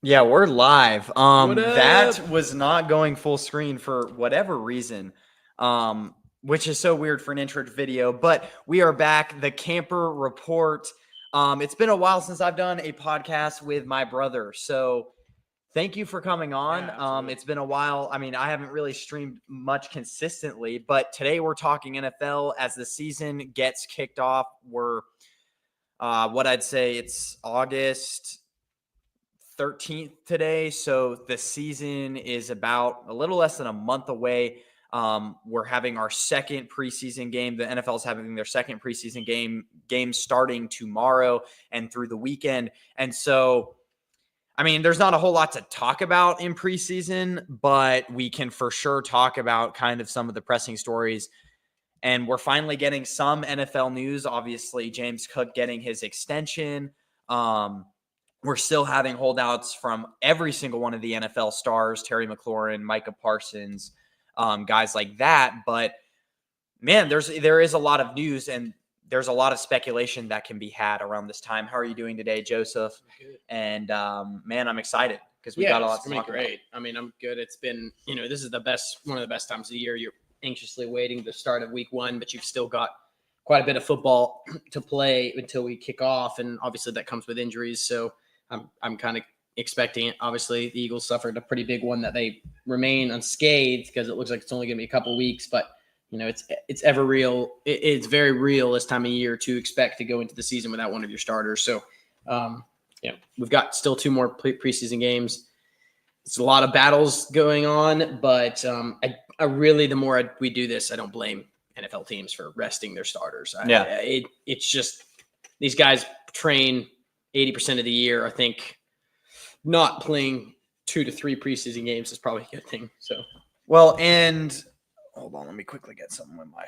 Yeah, we're live. What That up? was not going full screen for whatever reason, which is so weird for an intro video. But we are back. The Camper Report. It's been a while since I've done a podcast with my brother, so thank you for coming on. Yeah, absolutely. It's been a while. I mean, I haven't really streamed much consistently, but today we're talking NFL as the season gets kicked off. We're what I'd say it's August 13th today. So the season is about a little less than a month away. We're having our second preseason game. The NFL is having their second preseason game starting tomorrow and through the weekend. And so, I mean, there's not a whole lot to talk about in preseason, but we can for sure talk about kind of some of the pressing stories. And we're finally getting some NFL news. Obviously, James Cook getting his extension. We're still having holdouts from every single one of the NFL stars, Terry McLaurin, Micah Parsons, guys like that. But man, there is a lot of news and there's a lot of speculation that can be had around this time. How are you doing today, Joseph? Good. And man, I'm excited because we got a lot to talk great. I mean, I'm good. It's been, this is one of the best times of the year. You're anxiously waiting the start of week one, but you've still got quite a bit of football to play until we kick off. And obviously that comes with injuries. So I'm kind of expecting it. Obviously, the Eagles suffered a pretty big one that they remain unscathed because it looks like it's only going to be a couple of weeks. But it's ever real. It's very real this time of year to expect to go into the season without one of your starters. So, we've got still two more preseason games. It's a lot of battles going on, but I really, the more we do this, I don't blame NFL teams for resting their starters. It's just these guys train 80% of the year. I think not playing 2 to 3 preseason games is probably a good thing. So, well, and hold on, let me quickly get something with my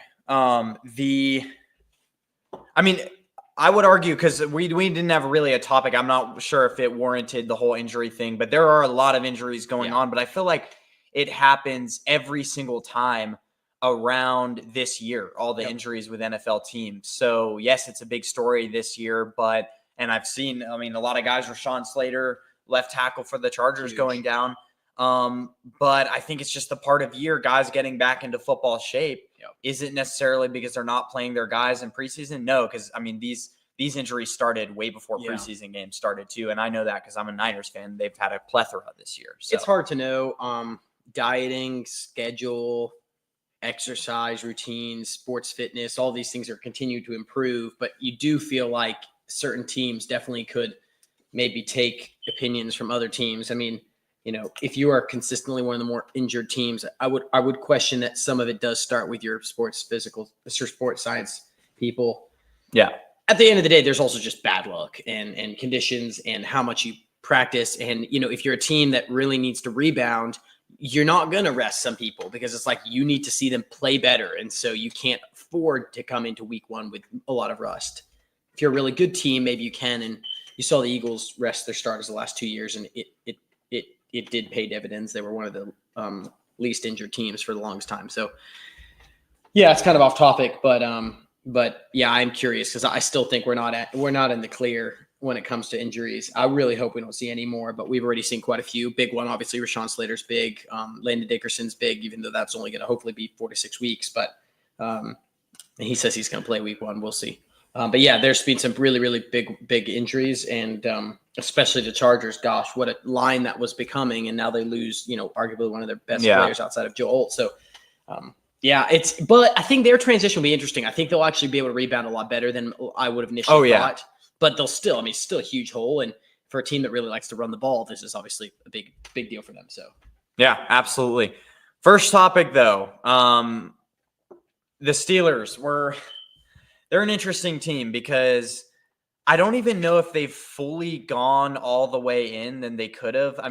I would argue because we didn't have really a topic. I'm not sure if it warranted the whole injury thing, but there are a lot of injuries going on. But I feel like it happens every single time around this year, all the injuries with NFL teams. So yes, it's a big story this year, and I've seen, a lot of guys, Rashawn Slater, left tackle for the Chargers, going down. But I think it's just the part of year, guys getting back into football shape. Is it necessarily because they're not playing their guys in preseason? No, because these injuries started way before preseason games started too. And I know that because I'm a Niners fan. They've had a plethora this year. So it's hard to know. Dieting, schedule, exercise routines, sports fitness, all these things are continuing to improve, but you do feel like certain teams definitely could maybe take opinions from other teams. I mean, if you are consistently one of the more injured teams, I would question that some of it does start with your sports science people. Yeah. At the end of the day, there's also just bad luck and conditions and how much you practice. And, if you're a team that really needs to rebound, you're not going to rest some people because it's like you need to see them play better. And so you can't afford to come into week one with a lot of rust. If you're a really good team, maybe you can. And you saw the Eagles rest their starters the last 2 years, and it did pay dividends. They were one of the least injured teams for the longest time. So, yeah, it's kind of off topic, but yeah, I'm curious because I still think we're not in the clear when it comes to injuries. I really hope we don't see any more, but we've already seen quite a few. Big one, obviously, Rashawn Slater's big. Landon Dickerson's big, even though that's only going to hopefully be 4 to 6 weeks. But he says he's going to play week one. We'll see. But yeah, there's been some really, really big injuries, and especially the Chargers. Gosh, what a line that was becoming, and now they lose, arguably one of their best players outside of Joe Alt. So, but I think their transition will be interesting. I think they'll actually be able to rebound a lot better than I would have initially thought. But they'll still, it's still a huge hole, and for a team that really likes to run the ball, this is obviously a big deal for them. So, yeah, absolutely. First topic, though, the Steelers they're an interesting team because I don't even know if they've fully gone all the way in than they could have. I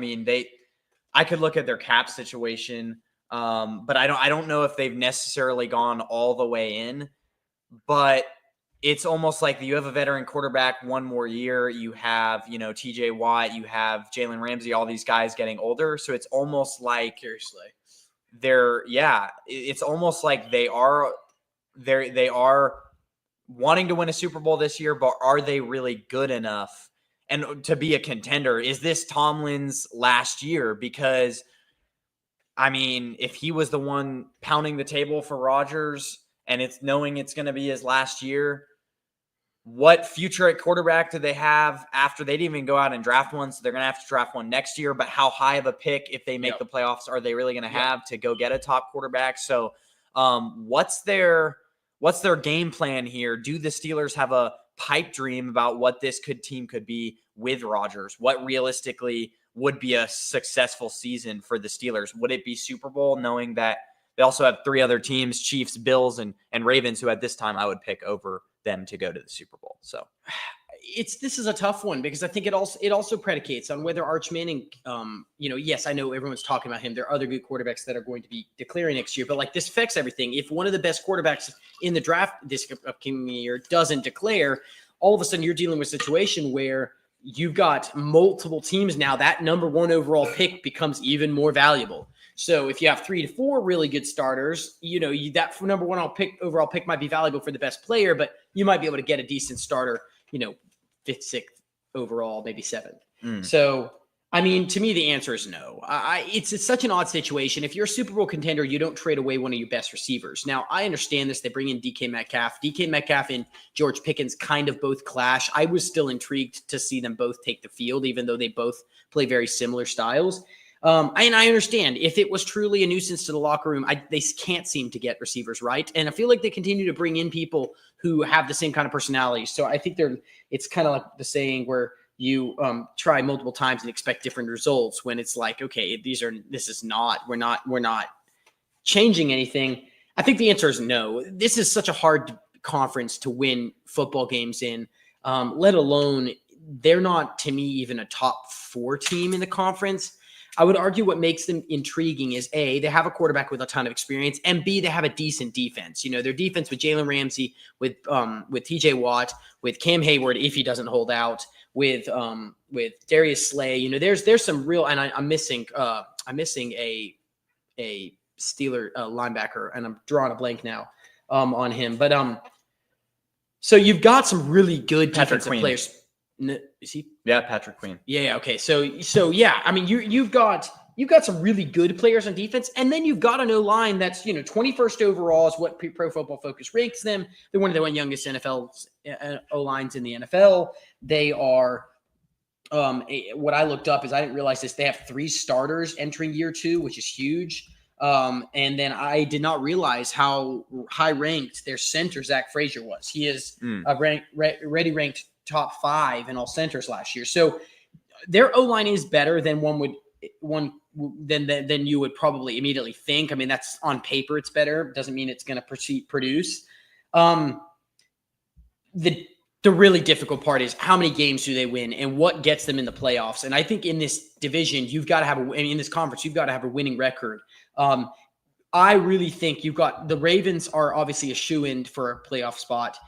could look at their cap situation, but I don't know if they've necessarily gone all the way in. But it's almost like you have a veteran quarterback one more year. You have, TJ Watt, you have Jalen Ramsey, all these guys getting older. So it's almost like it's almost like they are wanting to win a Super Bowl this year, but are they really good enough? and to be a contender. Is this Tomlin's last year? Because, I mean, if he was the one pounding the table for Rodgers and it's knowing it's going to be his last year, what future at quarterback do they have after they didn't even go out and draft one? So they're going to have to draft one next year. But how high of a pick, if they make the playoffs, are they really going to have to go get a top quarterback? So what's their game plan here? Do the Steelers have a pipe dream about what this team could be with Rodgers? What realistically would be a successful season for the Steelers? Would it be Super Bowl, knowing that they also have 3 other teams, Chiefs, Bills, and Ravens, who at this time I would pick over them to go to the Super Bowl? So this is a tough one, because I think it also predicates on whether Arch Manning, yes, I know everyone's talking about him. There are other good quarterbacks that are going to be declaring next year, but like, this affects everything. If one of the best quarterbacks in the draft this upcoming year doesn't declare, all of a sudden you're dealing with a situation where you've got multiple teams now. That number 1 overall pick becomes even more valuable. So if you have 3 to 4 really good starters, that number 1 overall pick might be valuable for the best player, but you might be able to get a decent starter, 5th, 6th overall, maybe 7th. So, I mean, to me, the answer is no. It's such an odd situation. If you're a Super Bowl contender, you don't trade away one of your best receivers. Now, I understand this. They bring in DK Metcalf. DK Metcalf and George Pickens kind of both clash. I was still intrigued to see them both take the field, even though they both play very similar styles. And I understand if it was truly a nuisance to the locker room, they can't seem to get receivers right. And I feel like they continue to bring in people who have the same kind of personalities. So I think it's kind of like the saying where you try multiple times and expect different results, when it's like, okay, we're not changing anything. I think the answer is no. This is such a hard conference to win football games in, let alone they're not, to me, even a top 4 team in the conference. I would argue what makes them intriguing is A, they have a quarterback with a ton of experience, and B, they have a decent defense. Their defense with Jalen Ramsey, with TJ Watt, with Cam Hayward, if he doesn't hold out, with Darius Slay. There's some real, and I'm missing a Steeler linebacker, and I'm drawing a blank now on him. But so you've got some really good defensive players. Is he? Yeah, Patrick Queen. Yeah. Okay. So yeah. I mean, you've got some really good players on defense, and then you've got an O-line that's 21st overall is what Pro Football Focus ranks them. They're one of the youngest NFL O-lines in the NFL. They are. What I looked up is, I didn't realize this. They have 3 starters entering year 2, which is huge. And then I did not realize how high ranked their center Zach Frazier was. He is already ranked top 5 in all centers last year. So their O-line is better than than you would probably immediately think. I mean, that's on paper, it's better. Doesn't mean it's going to produce. The really difficult part is how many games do they win and what gets them in the playoffs. And I think in this division, you've got to have in this conference, you've got to have a winning record. I really think you've got the Ravens are obviously a shoo-in for a playoff spot.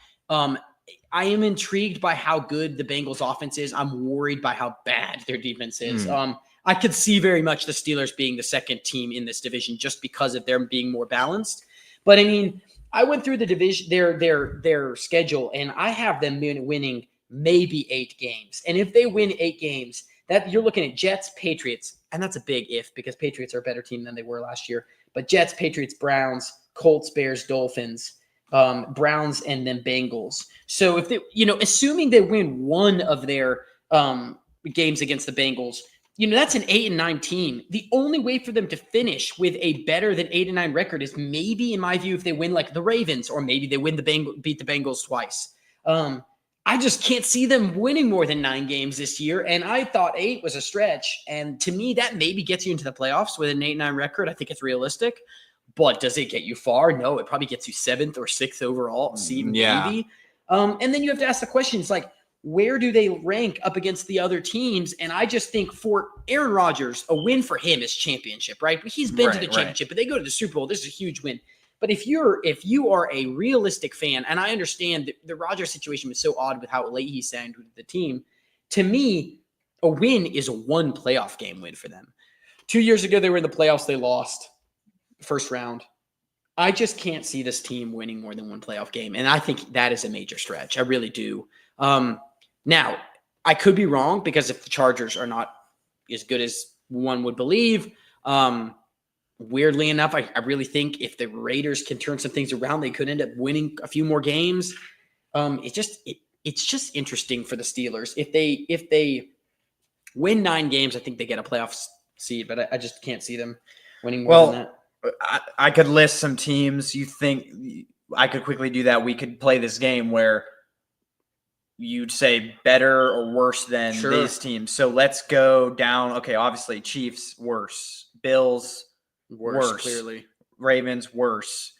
I am intrigued by how good the Bengals offense is. I'm worried by how bad their defense is. I could see very much the Steelers being the second team in this division just because of them being more balanced. But I mean, I went through the division, their schedule, and I have them winning maybe 8 games. And if they win 8 games, that you're looking at Jets, Patriots, and that's a big if, because Patriots are a better team than they were last year. But Jets, Patriots, Browns, Colts, Bears, Dolphins, Browns, and then Bengals. So if they, assuming they win one of their games against the Bengals, that's an 8-9 team. The only way for them to finish with a better than 8-9 record is maybe, in my view, if they win like the Ravens, or maybe they beat the Bengals twice. I just can't see them winning more than 9 games this year. And I thought 8 was a stretch. And to me, that maybe gets you into the playoffs with an 8-9 record. I think it's realistic. But does it get you far? No, it probably gets you 7th or 6th overall seed, maybe. And then you have to ask the questions like, where do they rank up against the other teams? And I just think for Aaron Rodgers, a win for him is championship, right? He's been to the championship, but they go to the Super Bowl. This is a huge win. But if you are a realistic fan, and I understand that the Rodgers situation was so odd with how late he signed with the team, to me, a win is a 1 playoff game win for them. 2 years ago, they were in the playoffs. They lost first round. I just can't see this team winning more than 1 playoff game. And I think that is a major stretch. I really do. Now, I could be wrong because if the Chargers are not as good as one would believe, weirdly enough, I really think if the Raiders can turn some things around, they could end up winning a few more games. It's just interesting for the Steelers. If they win 9 games, I think they get a playoff seed, but I just can't see them winning more than that. I could list some teams. You think I could quickly do that? We could play this game where you'd say better or worse than these teams. So let's go down. Okay, obviously Chiefs worse, Bills worse, clearly, Ravens worse,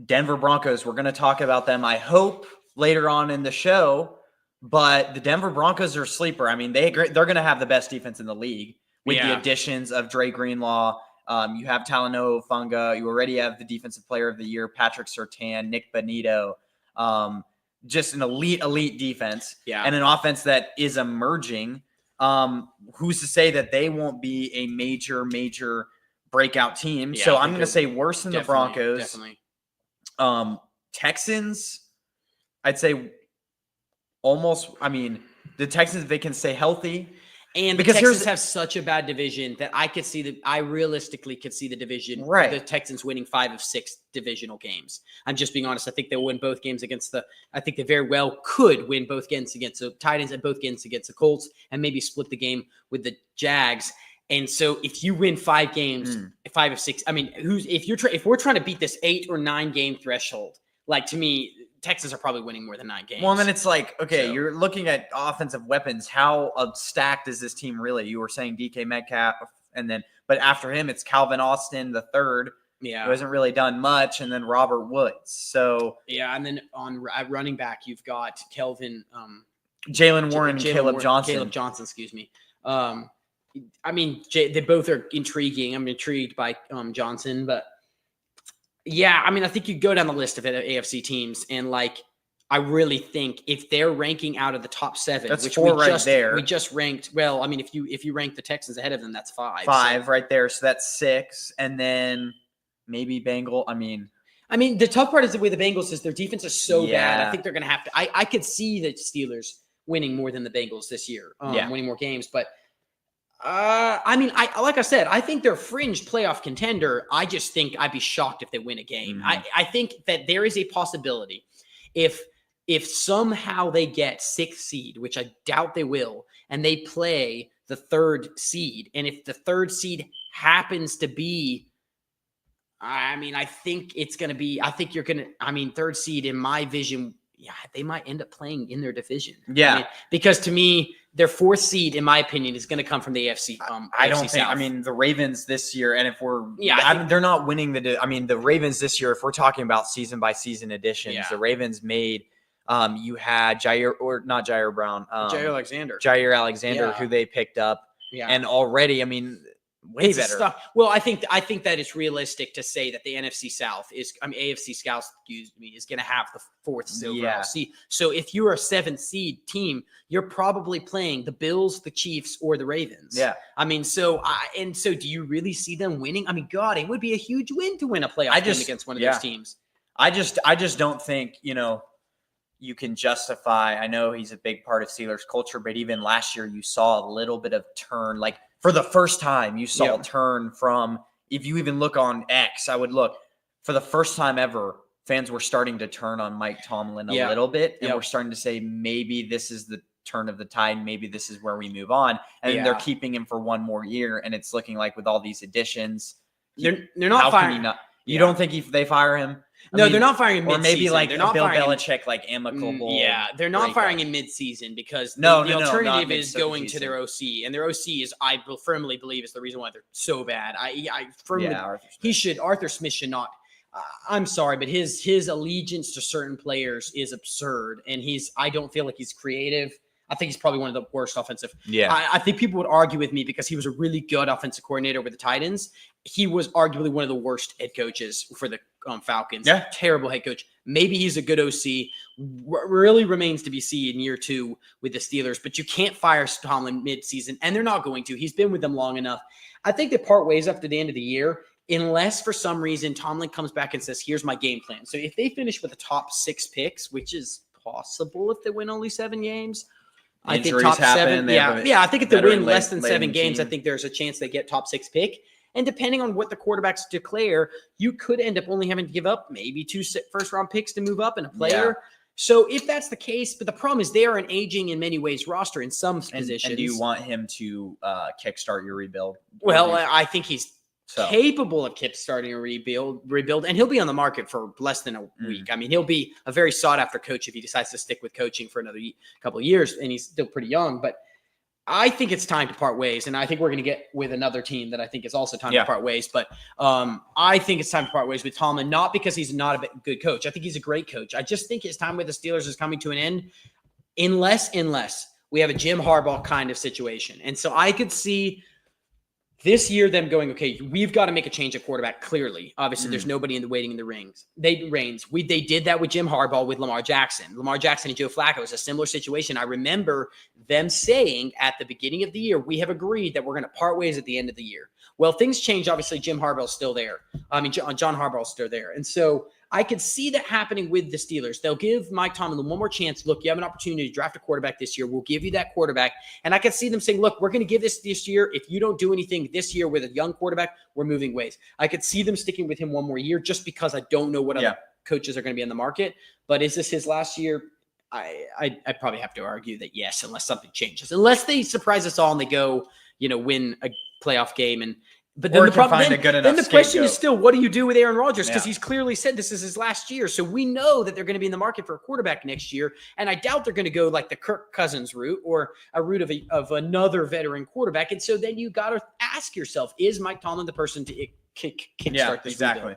Denver Broncos. We're going to talk about them, I hope, later on in the show. But the Denver Broncos are a sleeper. I mean, they're going to have the best defense in the league with the additions of Dre Greenlaw. You have Talanoa Funga. You already have the Defensive Player of the Year, Patrick Surtain, Nick Bonito. Just an elite defense and an offense that is emerging. Who's to say that they won't be a major breakout team? Yeah, so I'm going to say worse than the Broncos. Definitely. Texans, I'd say almost. I mean, the Texans, if they can stay healthy. And because the Texans have such a bad division that I realistically could see the division, the Texans winning 5 of 6 divisional games. I'm just being honest. I think they'll win both games I think they very well could win both games against the Titans and both games against the Colts and maybe split the game with the Jags. And so if you win 5 games, 5 of 6, I mean, if we're trying to beat this 8 or 9 game threshold, like to me, Texans are probably winning more than 9 games. Well, and then it's like, okay, you're looking at offensive weapons. How stacked is this team really? You were saying DK Metcalf, but after him, it's Calvin Austin the third. Yeah, who hasn't really done much, and then Robert Woods. So and then at running back, you've got Kelvin, Jalen Warren, Caleb Johnson. Excuse me. I mean, they both are intriguing. I'm intrigued by Johnson, but. Yeah, I mean, I think you go down the list of AFC teams, and I really think if they're ranking out of the top 7, that's which 4 right there. We just ranked. Well, I mean, if you rank the Texans ahead of them, that's 5. 5 right there, so that's 6, and then maybe Bengal. I mean, the tough part is the way the Bengals is. Their defense is so bad. I think they're going to have to. I could see the Steelers winning more than the Bengals this year, winning more games, but. Like I said, I think they're a fringe playoff contender. I just think I'd be shocked if they win a game. I think that there is a possibility if somehow they get 6th seed, which I doubt they will, and they play the 3rd seed, and if the 3rd seed happens to be, I think it's going to be, 3rd seed in my vision, they might end up playing in their division. Yeah. Because to me, their 4th seed, in my opinion, is going to come from the AFC. I don't think. South. The Ravens this year, and if we're, they're not winning the Ravens this year. If we're talking about season by season additions, the Ravens made. You had Jair Alexander, who they picked up, and already, way better. Well, I think that it's realistic to say that the NFC South AFC South, is going to have the 4th overall seed. So if you're a 7th seed team, you're probably playing the Bills, the Chiefs, or the Ravens. Yeah. So do you really see them winning? God, it would be a huge win to win a playoff game against one of those teams. I just don't think, you can justify. I know he's a big part of Steelers culture, but even last year you saw a little bit of turn, for the first time, you saw a turn from, if you even look on X, I would look, for the first time ever, fans were starting to turn on Mike Tomlin a little bit, and we're starting to say, maybe this is the turn of the tide, maybe this is where we move on, and they're keeping him for 1 more year, and it's looking like with all these additions, they're not firing. You don't think if they fire him? They're not firing him mid-season. Or maybe they're not Bill Belichick, amicable. They're not firing him mid-season because the alternative is going to their OC. And their OC is, I firmly believe, is the reason why they're so bad. I firmly, Arthur Smith should not. I'm sorry, but his allegiance to certain players is absurd. And I don't feel like he's creative. I think he's probably one of the worst offensive. Yeah. I think people would argue with me because he was a really good offensive coordinator with the Titans. He was arguably one of the worst head coaches for the Falcons. Yeah. Terrible head coach. Maybe he's a good OC. Really remains to be seen in year 2 with the Steelers, but you can't fire Tomlin mid-season, and they're not going to. He's been with them long enough. I think they part ways after the end of the year, unless for some reason Tomlin comes back and says, here's my game plan. So if they finish with the top 6 picks, which is possible if they win only 7 games, I think Injuries top happen, 7. they have a I think if they veteran win less than laden 7 games, I team. think there's a chance they get top 6 pick. And depending on what the quarterbacks declare, you could end up only having to give up maybe 2 first-round picks to move up and a player. So if that's the case, but the problem is they are an aging in many ways roster in some positions. And do you want him to kickstart your rebuild? Well, I think he's capable of kickstarting a rebuild, and he'll be on the market for less than a week. I mean, he'll be a very sought-after coach if he decides to stick with coaching for another couple of years, and he's still pretty young. But I think it's time to part ways, and I think we're going to get with another team that I think is also time to part ways. But I think it's time to part ways with Tomlin, not because he's not a good coach. I think he's a great coach. I just think his time with the Steelers is coming to an end unless we have a Jim Harbaugh kind of situation. And so I could see this year them going, okay, we've got to make a change at quarterback. Clearly, obviously, there's nobody waiting in the reins. They did that with Jim Harbaugh with Lamar Jackson. Lamar Jackson and Joe Flacco was a similar situation. I remember them saying at the beginning of the year, we have agreed that we're going to part ways at the end of the year. Well, things change. Obviously, Jim Harbaugh's still there. I mean, John Harbaugh's still there, and so I could see that happening with the Steelers. They'll give Mike Tomlin one more chance. Look, you have an opportunity to draft a quarterback this year. We'll give you that quarterback. And I could see them saying, look, we're going to give this year. If you don't do anything this year with a young quarterback, we're moving ways. I could see them sticking with him one more year just because I don't know what other coaches are going to be on the market. But is this his last year? I probably have to argue that yes, unless something changes. Unless they surprise us all and they go, win a playoff game But then the question is still, what do you do with Aaron Rodgers? Because he's clearly said this is his last year. So we know that they're going to be in the market for a quarterback next year. And I doubt they're going to go like the Kirk Cousins route or a route of another veteran quarterback. And so then you got to ask yourself, is Mike Tomlin the person to kickstart this rebuild?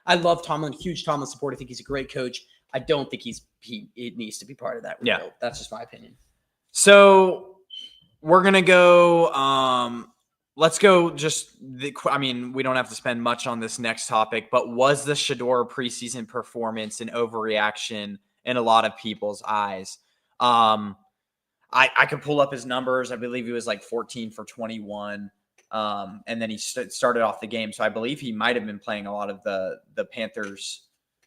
I love Tomlin, huge Tomlin supporter. I think he's a great coach. I don't think it needs to be part of that rebuild. Yeah. That's just my opinion. So we're going to go let's go we don't have to spend much on this next topic, but was the Shedeur preseason performance an overreaction in a lot of people's eyes? I could pull up his numbers. I believe he was like 14 for 21. And then he started off the game. So I believe he might have been playing a lot of the Panthers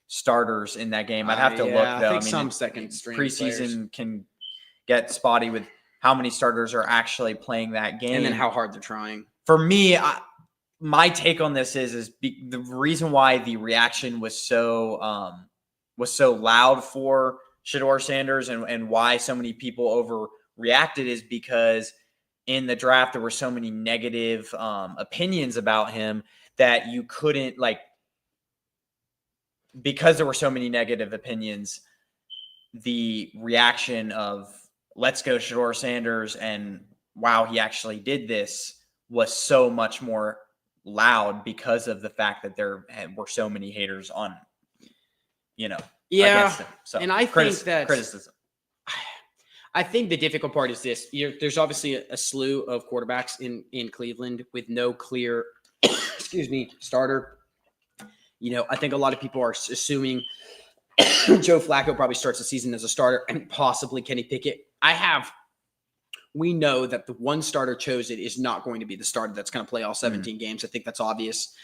starters in that game. I'd have to look, though. I think some second string preseason players can get spotty with how many starters are actually playing that game. And then how hard they're trying. For me, my take on this is the reason why the reaction was so loud for Shedeur Sanders and why so many people overreacted is because in the draft there were so many negative opinions about him that you couldn't because there were so many negative opinions, the reaction of let's go Shedeur Sanders and wow, he actually did this was so much more loud because of the fact that there were so many haters on, against him. So, and I think that criticism. I think the difficult part is this. There's obviously a slew of quarterbacks in Cleveland with no clear, starter. I think a lot of people are assuming Joe Flacco probably starts the season as a starter and possibly Kenny Pickett. We know that the one starter chosen is not going to be the starter that's going to play all 17 games. I think that's obvious,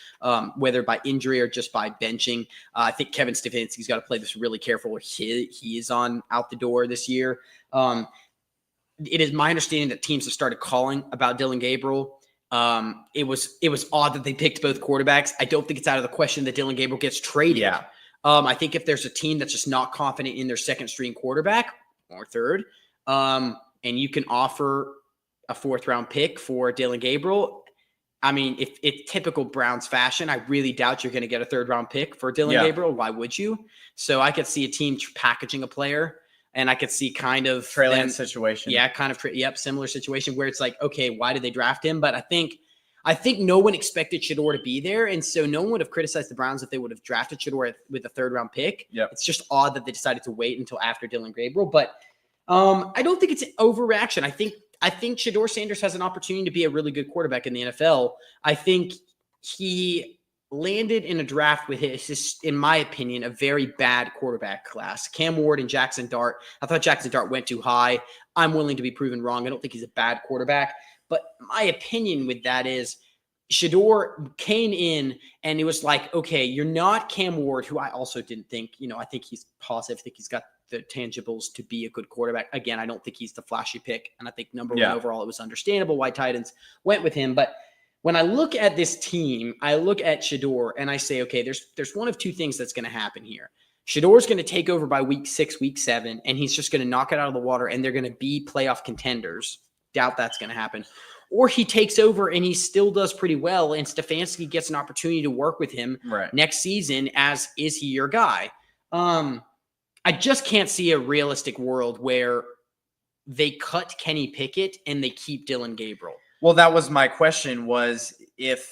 whether by injury or just by benching. I think Kevin Stefanski's got to play this really careful. He is out the door this year. It is my understanding that teams have started calling about Dylan Gabriel. It was odd that they picked both quarterbacks. I don't think it's out of the question that Dylan Gabriel gets traded. Yeah. I think if there's a team that's just not confident in their second string quarterback or third, and you can offer a 4th round pick for Dylan Gabriel, I mean, if typical Browns fashion, I really doubt you're going to get a 3rd round pick for Dylan Gabriel. Why would you? So I could see a team packaging a player, and I could see kind of Trey Lance situation. Yeah, kind of. Similar situation where it's like, okay, why did they draft him? But I think no one expected Shedeur to be there, and so no one would have criticized the Browns if they would have drafted Shedeur with a 3rd round pick. Yep. It's just odd that they decided to wait until after Dylan Gabriel, but I don't think it's an overreaction. I think Shedeur Sanders has an opportunity to be a really good quarterback in the NFL. I think he landed in a draft with his, in my opinion, a very bad quarterback class. Cam Ward and Jackson Dart. I thought Jackson Dart went too high. I'm willing to be proven wrong. I don't think he's a bad quarterback. But my opinion with that is Shador came in and it was like, okay, you're not Cam Ward, who I also didn't think, I think he's positive. I think he's got the tangibles to be a good quarterback. Again, I don't think he's the flashy pick. And I think number one overall, it was understandable why Titans went with him. But when I look at this team, I look at Shador and I say, okay, there's one of two things that's going to happen here. Shador's going to take over by week 6, week 7, and he's just going to knock it out of the water and they're going to be playoff contenders. Doubt that's going to happen. Or he takes over and he still does pretty well, and Stefanski gets an opportunity to work with him next season as is he your guy. I just can't see a realistic world where they cut Kenny Pickett and they keep Dylan Gabriel. Well, that was my question, was if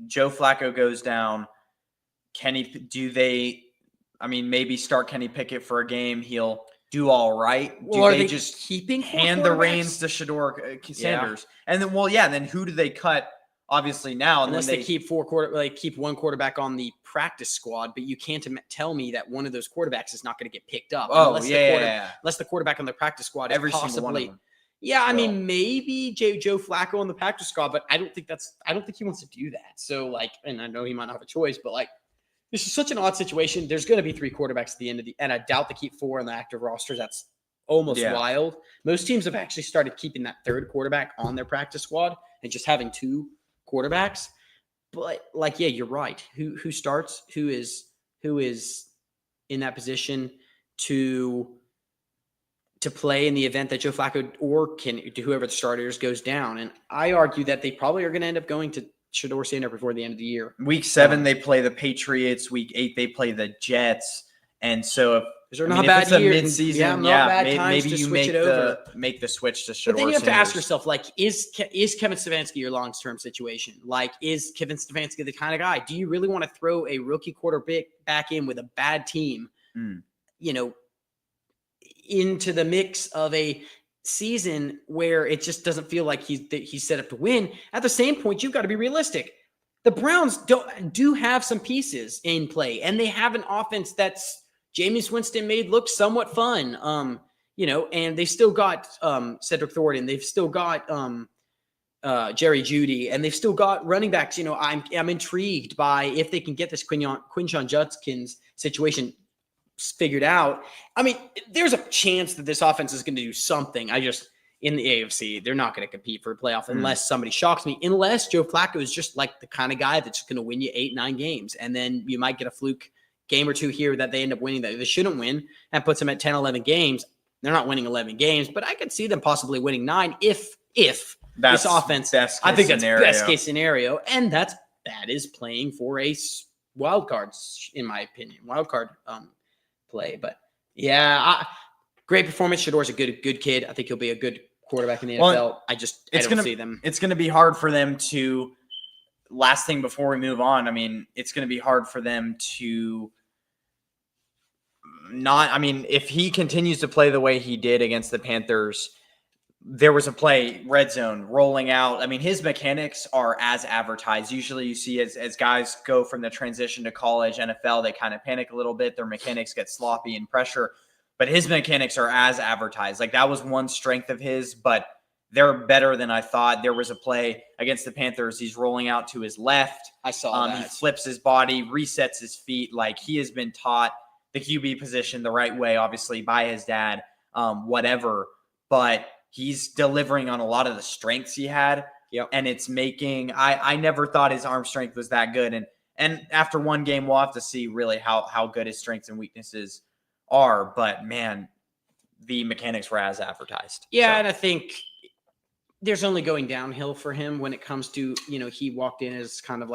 Joe Flacco goes down, maybe start Kenny Pickett for a game, he'll do all right? Well, do they just keeping hand the reins to Shador Sanders? And then, then who do they cut? Obviously now, unless they keep keep one quarterback on the practice squad, but you can't tell me that one of those quarterbacks is not going to get picked up. Unless the quarterback on the practice squad is possibly. Yeah, I mean, maybe Joe Flacco on the practice squad, but I don't think he wants to do that. So and I know he might not have a choice, but this is such an odd situation. There's going to be 3 quarterbacks at the end and I doubt they keep 4 on the active rosters. That's almost wild. Most teams have actually started keeping that 3rd quarterback on their practice squad and just having 2 quarterbacks. But you're right. Who starts? Who is in that position to play in the event that Joe Flacco or whoever the starters goes down? And I argue that they probably are going to end up going to Shador Sanders before the end of the year. Week 7, they play the Patriots. Week 8, they play the Jets. And so if it's a mid-season, maybe you make the switch to Shador. But then you have Sanders. to ask yourself, is Kevin Stefanski your long-term situation? Is Kevin Stefanski the kind of guy? Do you really want to throw a rookie quarterback back in with a bad team, into the mix of a season where it just doesn't feel like he's set up to win? At the same point, you've got to be realistic. The Browns do have some pieces in play, and they have an offense that's Jameis Winston made look somewhat fun. And they've still got Cedric Thornton, they've still got Jerry Jeudy, and they've still got running backs. I'm intrigued by if they can get this Quinshon Judkins situation figured out. I mean, there's a chance that this offense is going to do something. In the AFC, they're not going to compete for a playoff unless somebody shocks me, unless Joe Flacco is just the kind of guy that's going to win you 8-9 games. And then you might get a fluke game or 2 here that they end up winning that they shouldn't win and puts them at 10-11 games. They're not winning 11 games, but I could see them possibly winning 9 if that's this offense, I think that's best case scenario. And that is playing for a wild card, in my opinion, play. But great performance. Shador's a good kid. I think he'll be a good quarterback in the NFL. I don't see them. It's going to be hard for them to. Last thing before we move on, it's going to be hard for them to if he continues to play the way he did against the Panthers. There was a play, red zone, rolling out. His mechanics are as advertised. Usually you see as guys go from the transition to college, NFL, they kind of panic a little bit. Their mechanics get sloppy and pressure. But his mechanics are as advertised. That was one strength of his, but they're better than I thought. There was a play against the Panthers. He's rolling out to his left. I saw that. He flips his body, resets his feet. He has been taught the QB position the right way, obviously, by his dad, whatever. But he's delivering on a lot of the strengths he had. Yep. And it's making – I never thought his arm strength was that good. And after one game, we'll have to see really how good his strengths and weaknesses are. But, man, the mechanics were as advertised. Yeah, and I think – there's only going downhill for him when it comes to, he walked in as kind of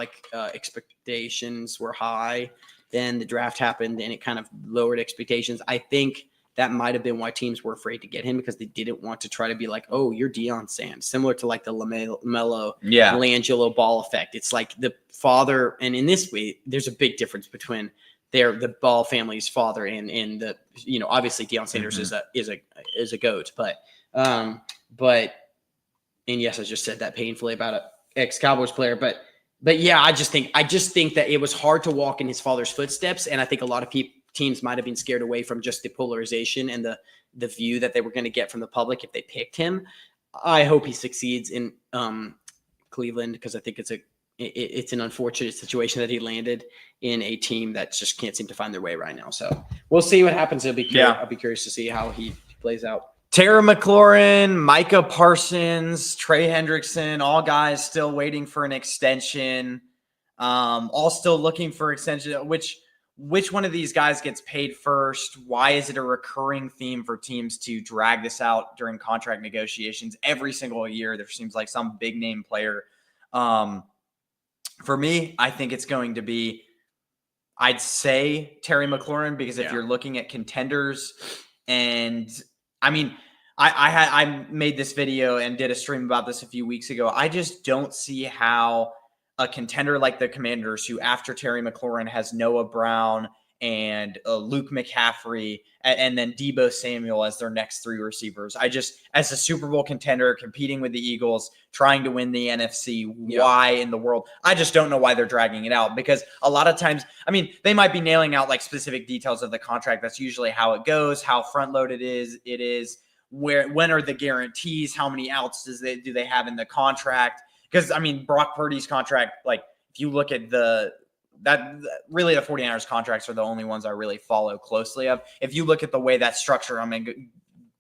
expectations were high. Then the draft happened and it kind of lowered expectations. I think that might have been why teams were afraid to get him, because they didn't want to try to be oh, you're Deion Sanders, similar to the LaMelo, Langelo Ball effect. It's the father. And in this way, there's a big difference between the Ball family's father and the, obviously Deion Sanders is a GOAT, but and yes, I just said that painfully about an ex-Cowboys player, but yeah, I just think that it was hard to walk in his father's footsteps, and I think a lot of teams might have been scared away from just the polarization and the view that they were going to get from the public if they picked him. I hope he succeeds in Cleveland, because I think it's it's an unfortunate situation that he landed in a team that just can't seem to find their way right now. So we'll see what happens. I'll be curious to see how he plays out. Terry McLaurin, Micah Parsons, Trey Hendrickson, all guys still waiting for an extension. All still looking for extension. Which one of these guys gets paid first? Why is it a recurring theme for teams to drag this out during contract negotiations every single year? There seems like some big name player. For me, I think it's going to be, I'd say Terry McLaurin, because if you're looking at contenders, and I mean, I made this video and did a stream about this a few weeks ago. I just don't see how a contender like the Commanders, who after Terry McLaurin has Noah Brown and Luke McCaffrey and then Deebo Samuel as their next three receivers. As a Super Bowl contender, competing with the Eagles, trying to win the NFC, why in the world? I just don't know why they're dragging it out, because a lot of times, I mean, they might be nailing out like specific details of the contract. That's usually how it goes, how front loaded it is, when are the guarantees, how many outs do they have in the contract? Because I mean, Brock Purdy's contract, like if you look at really the 49ers contracts are the only ones I really follow closely of. If you look at the way that's structured, I mean,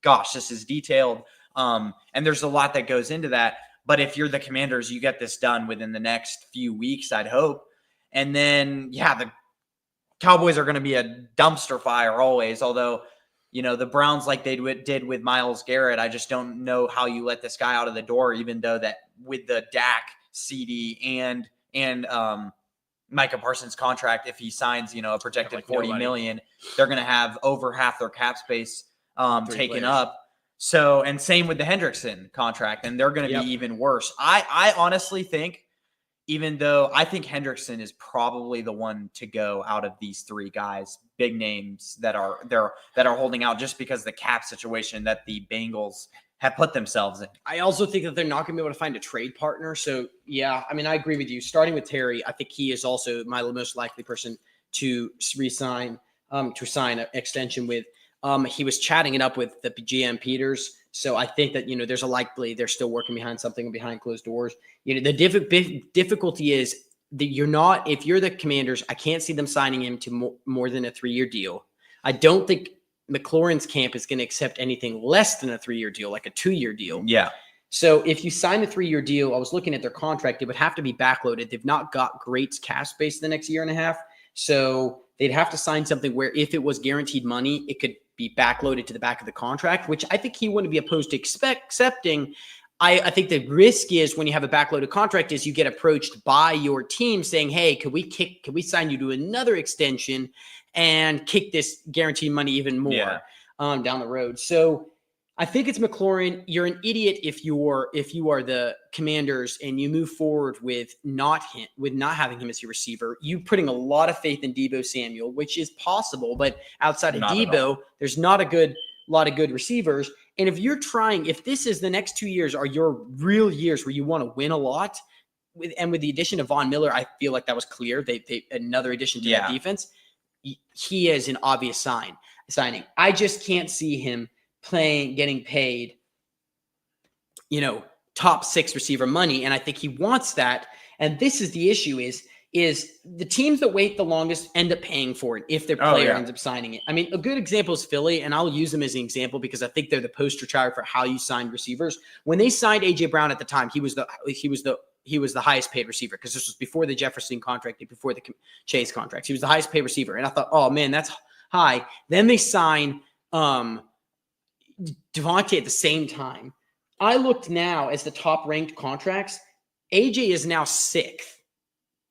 gosh, this is detailed. And there's a lot that goes into that. But if you're the Commanders, you get this done within the next few weeks, I'd hope. And then, the Cowboys are going to be a dumpster fire always. Although, the Browns, like they did with Myles Garrett, I just don't know how you let this guy out of the door, even though that with the Dak, CD, and Micah Parsons contract, if he signs, a projected $40 million, they're going to have over half their cap space taken up. So, and same with the Hendrickson contract, and they're going to be even worse. I honestly think, even though I think Hendrickson is probably the one to go out of these three guys, big names that are holding out, just because of the cap situation that the Bengals have put themselves in. I also think that they're not going to be able to find a trade partner. So, I mean, I agree with you. Starting with Terry, I think he is also my most likely person to sign an extension with. He was chatting it up with the GM Peters. So I think that, there's a likely they're still working behind something behind closed doors. The difficulty is that if you're the Commanders, I can't see them signing him to more than a 3-year deal. I don't think McLaurin's camp is going to accept anything less than a 3-year deal, like a 2-year deal. Yeah. So if you sign a 3-year deal, I was looking at their contract, it would have to be backloaded. They've not got great cap space the next year and a half. So they'd have to sign something where if it was guaranteed money, it could be backloaded to the back of the contract, which I think he wouldn't be opposed to accepting. I think the risk is when you have a backloaded contract is you get approached by your team saying, hey, could we sign you to another extension and kick this guaranteed money even more down the road. So I think it's McLaurin. You're an idiot if you are the Commanders and you move forward with not having him as your receiver. You putting a lot of faith in Deebo Samuel, which is possible, but outside of Deebo, there's not a lot of good receivers. And if this is the next 2 years are your real years where you want to win a lot, with the addition of Von Miller, I feel like that was clear. They another addition to that defense. He is an obvious signing. I just can't see him getting paid, top 6 receiver money. And I think he wants that. And this is the issue is the teams that wait the longest end up paying for it if their player ends up signing it. I mean, a good example is Philly, and I'll use them as an example because I think they're the poster child for how you sign receivers. When they signed AJ Brown at the time, he was the highest paid receiver because this was before the Jefferson contract, before the Chase contracts. He was the highest paid receiver. And I thought, oh man, that's high. Then they sign Devontae at the same time. I looked now as the top ranked contracts. AJ is now 6th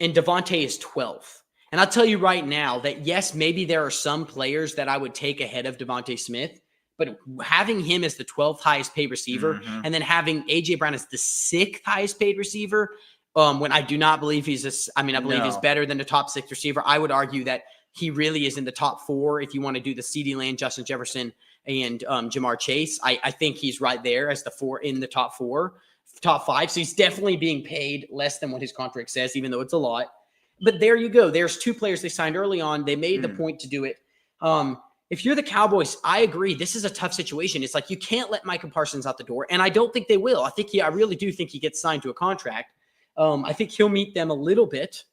and Devontae is 12th. And I'll tell you right now that yes, maybe there are some players that I would take ahead of Devontae Smith, but having him as the 12th highest paid receiver and then having AJ Brown as the 6th highest paid receiver, when I do not believe he's he's better than the top 6 receiver. I would argue that he really is in the top 4 if you want to do the CeeDee Lamb, Justin Jefferson, and Jamar Chase. I think he's right there as the 4 in the top 5. So he's definitely being paid less than what his contract says, even though it's a lot. But there you go. There's 2 players they signed early on. They made the point to do it. If you're the Cowboys, I agree. This is a tough situation. It's like you can't let Micah Parsons out the door, and I don't think they will. I really do think he gets signed to a contract. I think he'll meet them a little bit,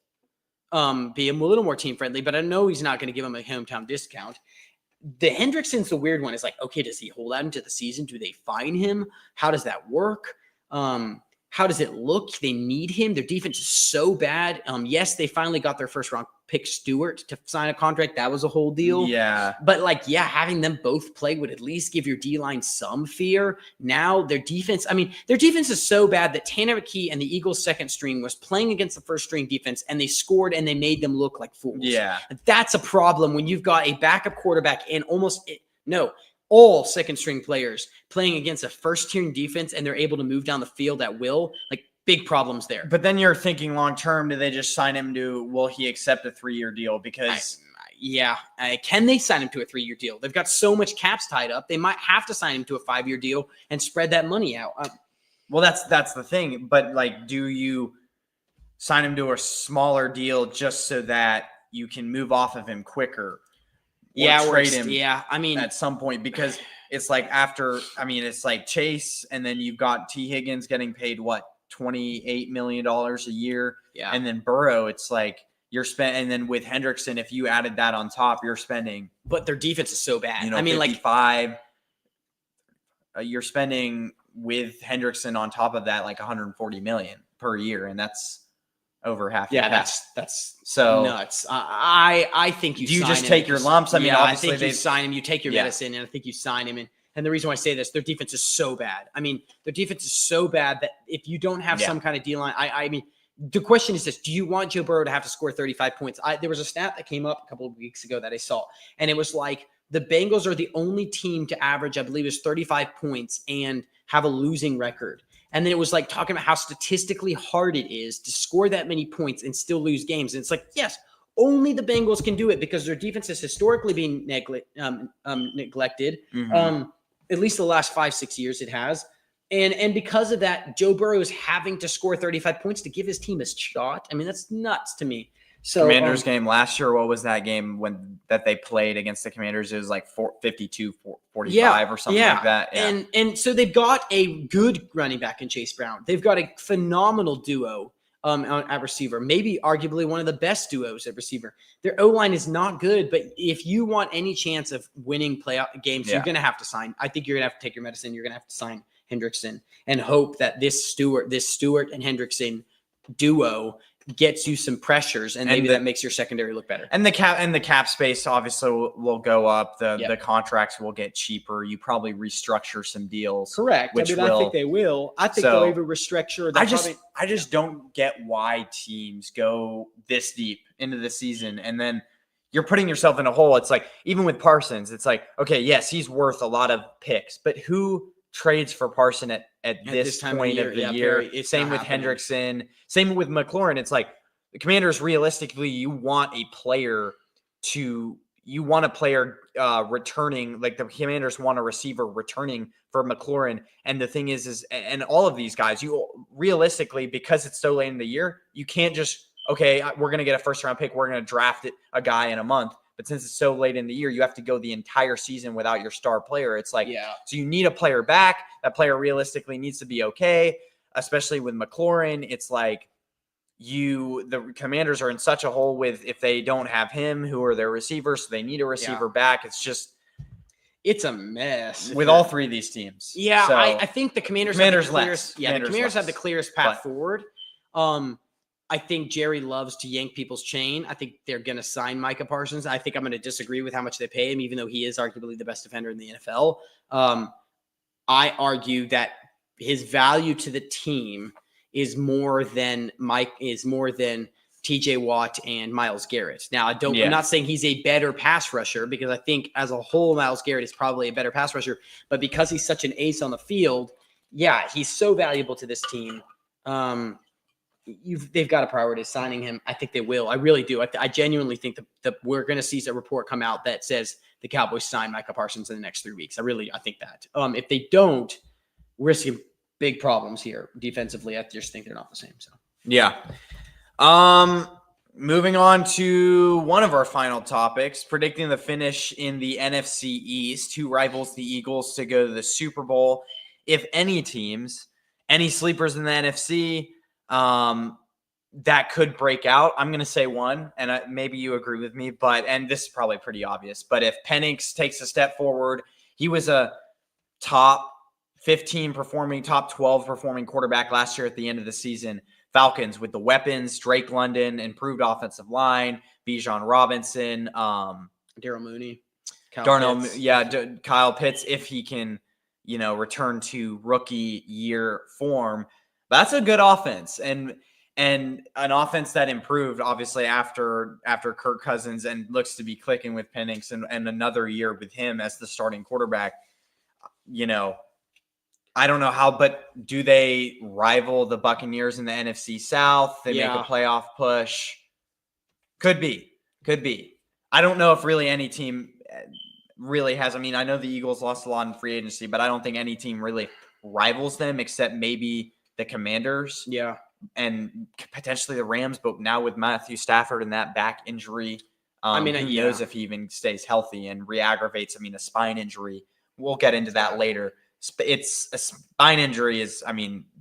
be a little more team friendly, but I know he's not going to give him a hometown discount. The Hendrickson's the weird one. It's like, okay, does he hold out into the season? Do they fine him? How does that work? How does it look? They need him. Their defense is so bad. Yes, they finally got their first round pick Stewart to sign a contract. That was a whole deal. Yeah. But having them both play would at least give your D-line some fear. Now their defense is so bad that Tanner McKee and the Eagles' second string was playing against the first string defense, and they scored and they made them look like fools. Yeah. That's a problem when you've got a backup quarterback and all second string players playing against a first tier defense, and they're able to move down the field at will. Like, big problems there. But then you're thinking long term, do they just sign him to, will he accept a 3-year deal? Because can they sign him to a 3-year deal? They've got so much caps tied up. They might have to sign him to a 5-year deal and spread that money out. Well, that's the thing. But do you sign him to a smaller deal just so that you can move off of him quicker? Trade him. Yeah, I mean, at some point, because it's like it's like Chase, and then you've got T. Higgins getting paid what, $28 million a year, and then Burrow, it's like and then with Hendrickson, if you added that on top, you're spending. But their defense is so bad. 55. You're spending with Hendrickson on top of that like $140 million per year, and that's over half. Yeah, that's so nuts. I think you. Do you just take your lumps? Obviously, I think you sign him. You take your medicine, and I think you sign him. And the reason why I say this, their defense is so bad. I mean, their defense is so bad that if you don't have some kind of D-line, I mean, the question is this: do you want Joe Burrow to have to score 35 points? There was a stat that came up a couple of weeks ago that I saw, and it was like the Bengals are the only team to average, I believe, is 35 points and have a losing record. And then it was like talking about how statistically hard it is to score that many points and still lose games. And it's like, yes, only the Bengals can do it because their defense has historically been neglected. Mm-hmm. At least the last 5-6 years it has. And because of that, Joe Burrow is having to score 35 points to give his team a shot. I mean, that's nuts to me. So Commanders game last year, what was that game that they played against the Commanders? It was like 52-45 or something like that. Yeah. And so they've got a good running back in Chase Brown. They've got a phenomenal duo at receiver, maybe arguably one of the best duos at receiver. Their O-line is not good, but if you want any chance of winning playoff games, you're going to have to sign. I think you're going to have to take your medicine. You're going to have to sign Hendrickson and hope that this Stewart and Hendrickson duo gets you some pressures, and maybe that makes your secondary look better. And the cap space obviously will go up. The contracts will get cheaper. You probably restructure some deals. Correct. I think they will. I think they'll even restructure. I just don't get why teams go this deep into the season, and then you're putting yourself in a hole. It's like, even with Parsons, it's like, okay, yes, he's worth a lot of picks, but who trades for Parson at this point of the year? Same with Hendrickson, same with McLaurin. It's like the Commanders, realistically, you want a player returning, like the Commanders want a receiver returning for McLaurin. And the thing is and all of these guys, you realistically, because it's so late in the year, you can't just, okay, we're going to get a first round pick, we're going to draft a guy in a month. But since it's so late in the year, you have to go the entire season without your star player. It's like, so you need a player back. That player realistically needs to be okay, especially with McLaurin. It's like the Commanders are in such a hole with, if they don't have him, who are their receivers, so they need a receiver back. It's a mess with all three of these teams. Yeah, so, I think the Commanders have the clearest path forward. I think Jerry loves to yank people's chain. I think they're going to sign Micah Parsons. I think I'm going to disagree with how much they pay him, even though he is arguably the best defender in the NFL. I argue that his value to the team is more than TJ Watt and Myles Garrett. Now, I'm not saying he's a better pass rusher, because I think as a whole, Myles Garrett is probably a better pass rusher. But because he's such an ace on the field, he's so valuable to this team. They've got a priority signing him. I think they will. I really do. I genuinely think that we're going to see a report come out that says the Cowboys sign Micah Parsons in the next 3 weeks. I think that. If they don't, we're risking big problems here defensively. I just think they're not the same. So moving on to one of our final topics, predicting the finish in the NFC East. Who rivals the Eagles to go to the Super Bowl? If any teams, any sleepers in the NFC? that could break out. I'm going to say one, and maybe you agree with me, and this is probably pretty obvious, but if Penix takes a step forward, he was a top 15 performing, top 12 performing quarterback last year at the end of the season. Falcons with the weapons, Drake London, improved offensive line, Bijan Robinson, Darryl Mooney, Kyle Pitts, if he can, return to rookie year form. That's a good offense. And an offense that improved obviously after Kirk Cousins and looks to be clicking with Penix and another year with him as the starting quarterback. I don't know how, but do they rival the Buccaneers in the NFC South? They make a playoff push. Could be. I don't know if really any team really has. I mean, I know the Eagles lost a lot in free agency, but I don't think any team really rivals them except maybe the Commanders. Yeah. And potentially the Rams, but now with Matthew Stafford and that back injury, who knows if he even stays healthy and re-aggravates. A spine injury. We'll get into that later. It's a spine injury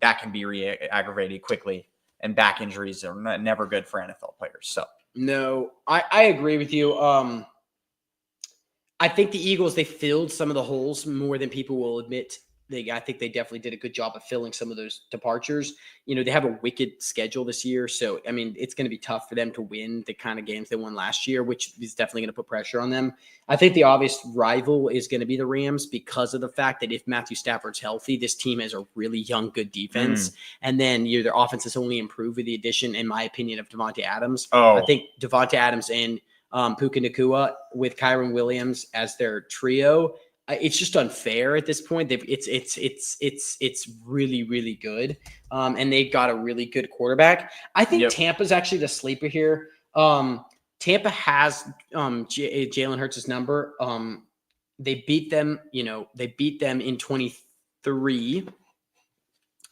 that can be re-aggravated quickly, and back injuries are never good for NFL players. So no, I agree with you. I think the Eagles, they filled some of the holes more than people will admit. I think they definitely did a good job of filling some of those departures. They have a wicked schedule this year. So, it's going to be tough for them to win the kind of games they won last year, which is definitely going to put pressure on them. I think the obvious rival is going to be the Rams because of the fact that if Matthew Stafford's healthy, this team has a really young, good defense. And then their offense has only improved with the addition, in my opinion, of Devontae Adams. I think Devontae Adams and Puka Nacua with Kyron Williams as their trio, it's just unfair at this point. It's really, really good. And they've got a really good quarterback. I think Tampa's actually the sleeper here. Tampa has Jalen Hurts' number. They beat them, in 23.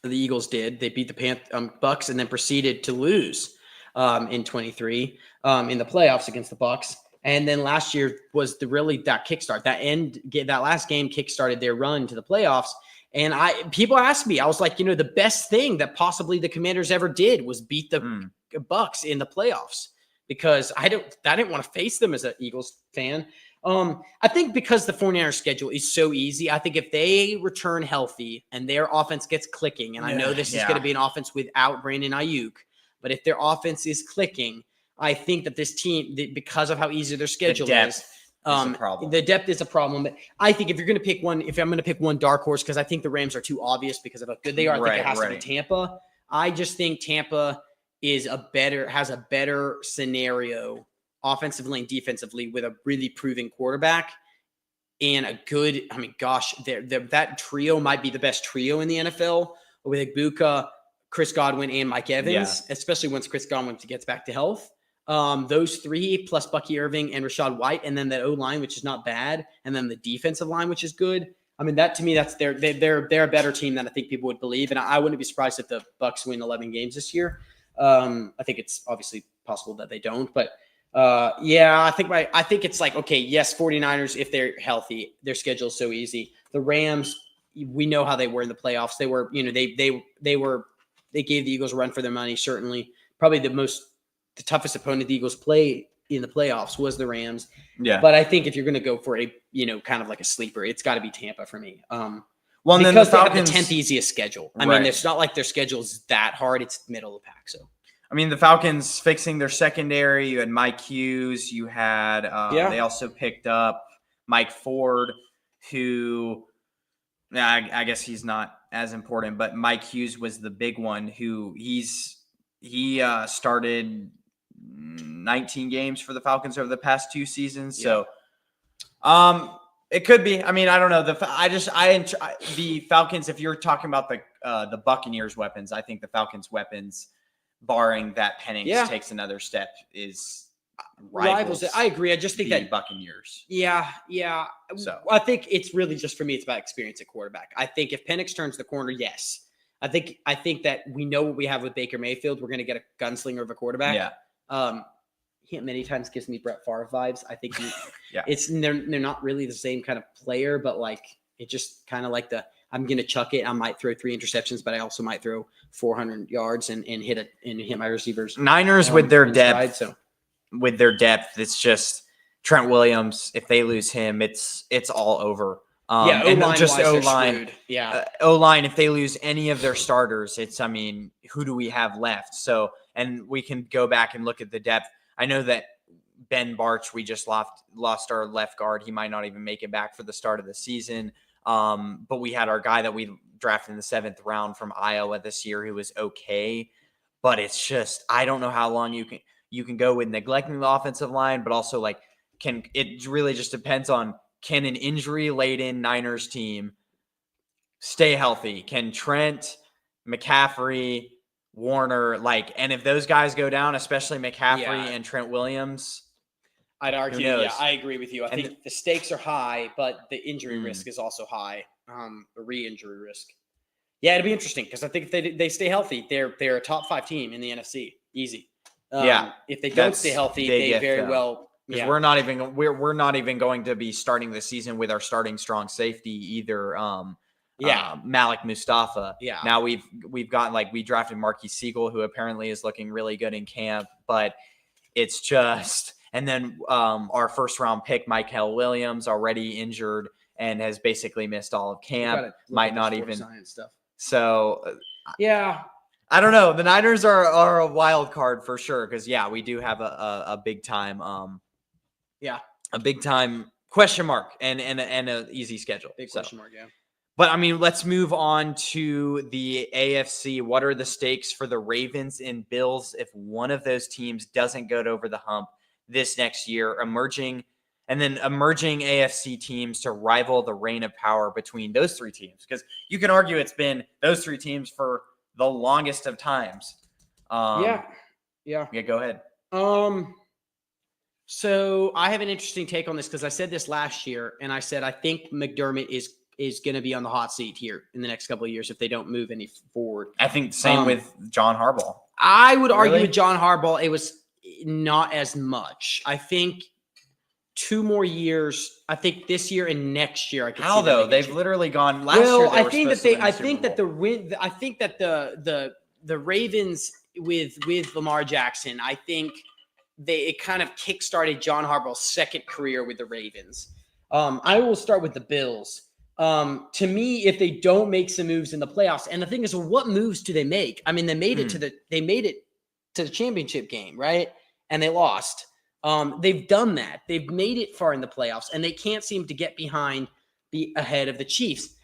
The Eagles did. They beat the Bucks and then proceeded to lose in 23 in the playoffs against the Bucks. And then last year was that kickstart. That last game kickstarted their run to the playoffs. And people asked me, I was like, the best thing that possibly the Commanders ever did was beat the Bucks in the playoffs, because I didn't want to face them as an Eagles fan. I think because the 49ers schedule is so easy, I think if they return healthy and their offense gets clicking, and I know this is going to be an offense without Brandon Ayuk, but if their offense is clicking, I think that this team, because of how easy their schedule is, the depth is a problem. But I think if I'm going to pick one dark horse, because I think the Rams are too obvious because of how good they are, I think it has to be Tampa. I just think Tampa has a better scenario offensively and defensively with a really proven quarterback and a good, that trio might be the best trio in the NFL with Ibuka, Chris Godwin, and Mike Evans, especially once Chris Godwin gets back to health. Those three plus Bucky Irving and Rashad White, and then that O-line, which is not bad, and then the defensive line, which is good. That to me, they're a better team than I think people would believe, and I wouldn't be surprised if the Bucks win 11 games this year. I think it's obviously possible that they don't, but I think it's like, okay, yes, 49ers, if they're healthy, their schedule is so easy. The Rams, we know how they were in the playoffs. They were, they gave the Eagles a run for their money. Certainly, probably the toughest opponent the Eagles play in the playoffs was the Rams. Yeah. But I think if you're going to go for a, kind of like a sleeper, it's got to be Tampa for me. Because then the Falcons, they have the 10th easiest schedule. It's not like their schedule is that hard. It's middle of the pack. So, the Falcons fixing their secondary. You had Mike Hughes. You had, they also picked up Mike Ford, who, I guess he's not as important, but Mike Hughes was the big one who he started 19 games for the Falcons over the past 2 seasons. So, it could be. I don't know. The Falcons, if you're talking about the Buccaneers weapons, I think the Falcons weapons, barring that Penix takes another step, is rivals. I agree. I just think that Buccaneers. Yeah. So I think it's really just, for me, it's about experience at quarterback. I think if Penix turns the corner, yes. I think that we know what we have with Baker Mayfield. We're going to get a gunslinger of a quarterback. Yeah. He many times gives me Brett Favre vibes. I think they're not really the same kind of player, but like it just kind of like I'm going to chuck it. I might throw 3 interceptions, but I also might throw 400 yards and hit my receivers. Niners with their depth, stride, it's just Trent Williams. If they lose him, it's all over. O-line just O-line. O-line, if they lose any of their starters, who do we have left? So, and we can go back and look at the depth. I know that Ben Barch, we just lost our left guard. He might not even make it back for the start of the season. But we had our guy that we drafted in the 7th round from Iowa this year who was okay. But it's just, I don't know how long you can go with neglecting the offensive line, but also it really just depends on, can an injury-laden Niners team stay healthy? Can Trent, McCaffrey, Warner, and if those guys go down, especially McCaffrey and Trent Williams, I'd argue, I agree with you. I think the stakes are high, but the injury risk is also high, the re-injury risk. Yeah, it'd be interesting because I think if they stay healthy, they're a top 5 team in the NFC, easy. If they don't stay healthy, they very well. Because we're not even going to be starting the season with our starting strong safety either. Malik Mustafa. Yeah. Now we've got we drafted Marquis Siegel, who apparently is looking really good in camp, but it's just, and then our 1st round pick, Michael Williams, already injured and has basically missed all of camp. Might not even stuff. So I don't know. The Niners are a wild card for sure because we do have a big time. A big time question mark and an easy schedule. Big question mark, yeah. But let's move on to the AFC. What are the stakes for the Ravens and Bills if one of those teams doesn't go over the hump this next year? Emerging AFC teams to rival the reign of power between those 3 teams. Because you can argue it's been those 3 teams for the longest of times. Yeah, go ahead. So I have an interesting take on this because I said this last year, and I said I think McDermott is going to be on the hot seat here in the next couple of years if they don't move any forward. I think same with John Harbaugh. I would argue with John Harbaugh, it was not as much. I think 2 more years. I think this year and next year. How though? They've literally gone last year. I think that the Ravens with Lamar Jackson, I think it kind of kickstarted John Harbaugh's 2nd career with the Ravens. I will start with the Bills. To me, if they don't make some moves in the playoffs, and the thing is, what moves do they make? I mean, they made it to the championship game, right? And they lost. They've done that. They've made it far in the playoffs, and they can't seem to get ahead of the Chiefs.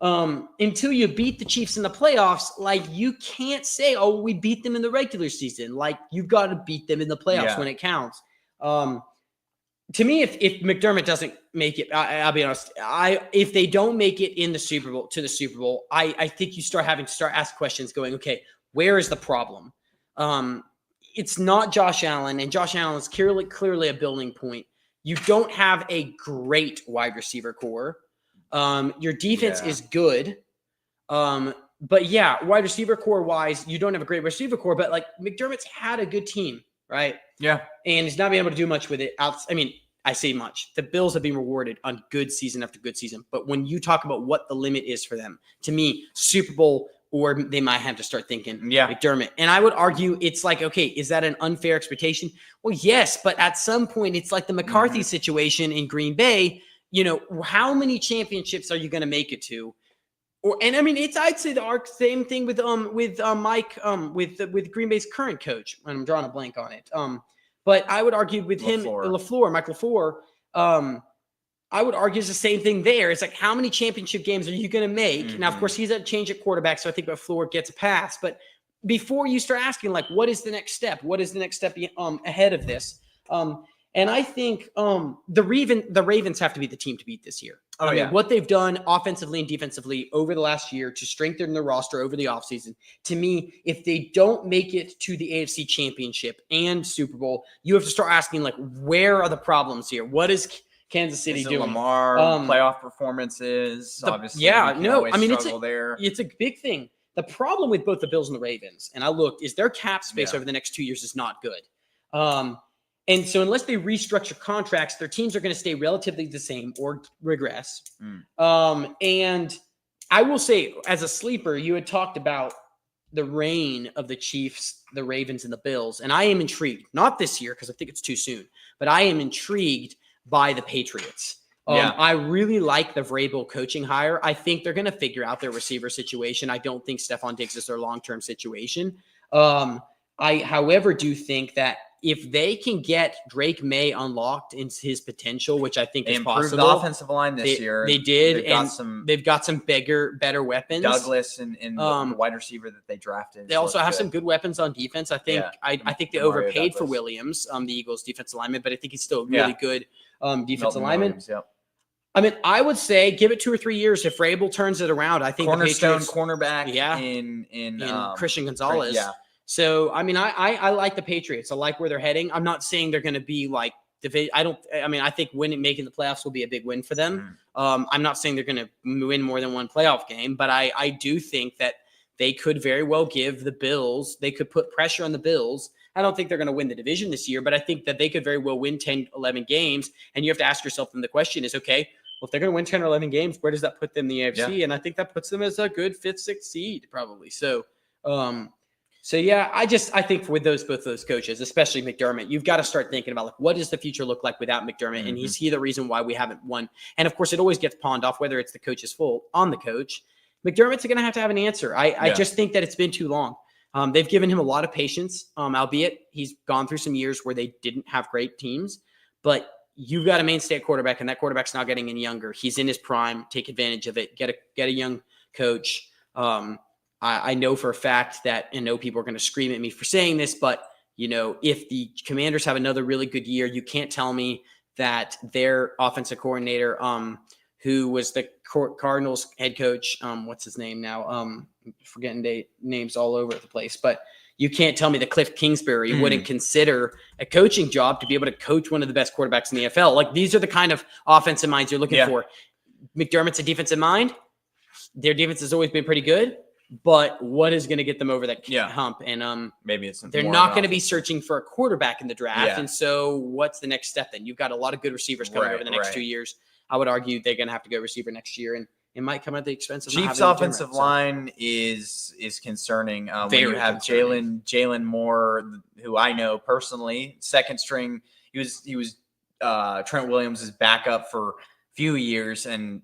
Until you beat the Chiefs in the playoffs, you can't say, "Oh, we beat them in the regular season." You've got to beat them in the playoffs when it counts. To me, if McDermott doesn't make it, I'll be honest. If they don't make it in the Super Bowl, I think you start having to ask questions. Going, okay, where is the problem? It's not Josh Allen, and Josh Allen is clearly a building point. You don't have a great wide receiver core. Your defense is good. But wide receiver core wise, you don't have a great receiver core, but McDermott's had a good team, right? Yeah. And he's not been able to do much with it. I say much. The Bills have been rewarded on good season after good season. But when you talk about what the limit is for them, to me, Super Bowl, or they might have to start thinking McDermott. And I would argue it's okay, is that an unfair expectation? Well, yes, but at some point, it's like the McCarthy situation in Green Bay. How many championships are you going to make it to? I'd say the same thing with Mike with Green Bay's current coach. And I'm drawing a blank on it. But I would argue with Mike LaFleur. I would argue it's the same thing there. It's how many championship games are you going to make? Mm-hmm. Now, of course, he's a change at quarterback, so I think LaFleur gets a pass. But before you start asking, what is the next step? What is the next step ahead of this? And I think the Ravens have to be the team to beat this year. What they've done offensively and defensively over the last year to strengthen their roster over the offseason, to me, if they don't make it to the AFC Championship and Super Bowl, you have to start asking, where are the problems here? What is Kansas City doing? Lamar, playoff performances, obviously. It's a big thing. The problem with both the Bills and the Ravens, and I looked, is their cap space over the next 2 years is not good. And so unless they restructure contracts, their teams are going to stay relatively the same or regress. And I will say, as a sleeper, you had talked about the reign of the Chiefs, the Ravens, and the Bills, and I am intrigued. Not this year because I think it's too soon, but I am intrigued by the Patriots. I really like the Vrabel coaching hire. I think they're going to figure out their receiver situation. I don't think Stephon Diggs is their long-term situation. I, however, do think that if they can get Drake May unlocked into his potential, which I think is possible. The offensive line this year. They did, they've got some better weapons. Douglas and the wide receiver that they drafted. They also have some good weapons on defense. I think I think they overpaid for Williams, the Eagles' defensive lineman, but I think he's still a really good defensive lineman. I mean, I would say give it 2 or 3 years. If Vrabel turns it around, I think cornerstone cornerback in Christian Gonzalez. So, I mean, I like the Patriots. I like where they're heading. I'm not saying they're going to be like I think making the playoffs will be a big win for them. I'm not saying they're going to win more than one playoff game, but I do think that they could very well give the Bills, they could put pressure on the Bills. I don't think they're going to win the division this year, but I think that they could very well win 10, 11 games. And you have to ask yourself, then the question is, okay, well, if they're going to win 10 or 11 games, where does that put them in the AFC? Yeah. And I think that puts them as a good 5th, 6th seed probably. So yeah, I think with both those coaches, especially McDermott, you've got to start thinking about like, what does the future look like without McDermott? And is he the reason why we haven't won? And of course, it always gets pawned off, whether it's the coach's fault on the coach. McDermott's going to have an answer. I just think that it's been too long. They've given him a lot of patience, albeit he's gone through some years where they didn't have great teams. But you've got a mainstay at quarterback, and that quarterback's not getting any younger. He's in his prime. Take advantage of it. Get a young coach. I know for a fact that, and know people are going to scream at me for saying this, but if the Commanders have another really good year, you can't tell me that their offensive coordinator, who was the Cardinals head coach, what's his name now? Forgetting names all over the place, but you can't tell me that Cliff Kingsbury wouldn't consider a coaching job to be able to coach one of the best quarterbacks in the NFL. Like, these are the kind of offensive minds you're looking for. McDermott's a defensive mind. Their defense has always been pretty good. But what is going to get them over that hump? And maybe they're not going to be searching for a quarterback in the draft. Yeah. And so what's the next step then? You've got a lot of good receivers coming over the next 2 years. I would argue they're going to have to go receiver next year, and it might come at the expense of Chiefs' offensive line is concerning. When you have Jalen Moore, who I know personally, second string. He was Trent Williams' backup for a few years, and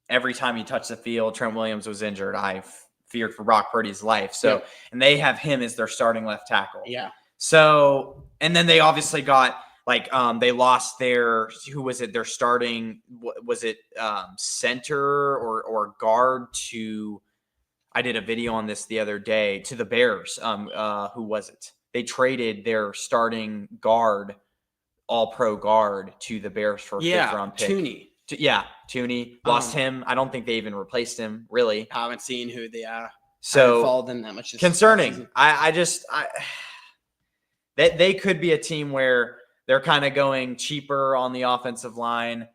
every time he touched the field, Trent Williams was injured. I feared for Brock Purdy's life. So, and they have him as their starting left tackle. Yeah. So, and then they obviously got they lost their starting, was it center or guard to, I did a video on this the other day, to the Bears. Who was it? They traded their starting guard, all-pro guard, to the Bears for a 5th-round pick. Tooney. Tooney lost him. I don't think they even replaced him, really. I haven't seen who they are. So I haven't followed them that much. Concerning. They could be a team where they're kind of going cheaper on the offensive line,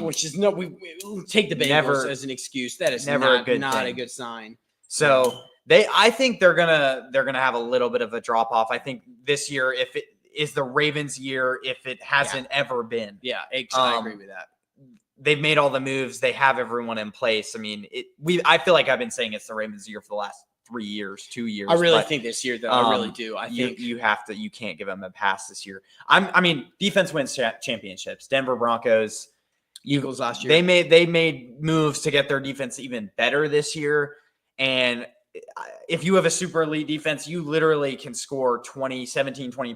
which is we take the Bengals as an excuse. That is never a good sign. So I think they're gonna have a little bit of a drop off. I think this year, if it is the Ravens' year, if it hasn't ever been. Yeah, I agree with that. They've made all the moves. They have everyone in place. I mean, I feel like I've been saying it's the Ravens' year for the last 2 years. I really think this year, though. I really do. I think you can't give them a pass this year. Defense wins championships. Denver Broncos, Eagles last year. They made moves to get their defense even better this year. And if you have a super elite defense, you literally can score 20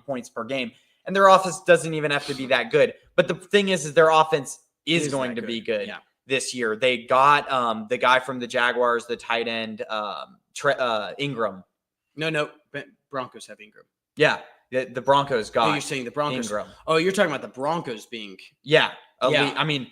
points per game. And their offense doesn't even have to be that good. But the thing is their offense is going to be good this year. They got the guy from the Jaguars, the tight end, Ingram. No, Broncos have Ingram. Yeah, the Broncos got. Oh, you're saying the Broncos. Ingram. Oh, you're talking about the Broncos being. Yeah. I mean,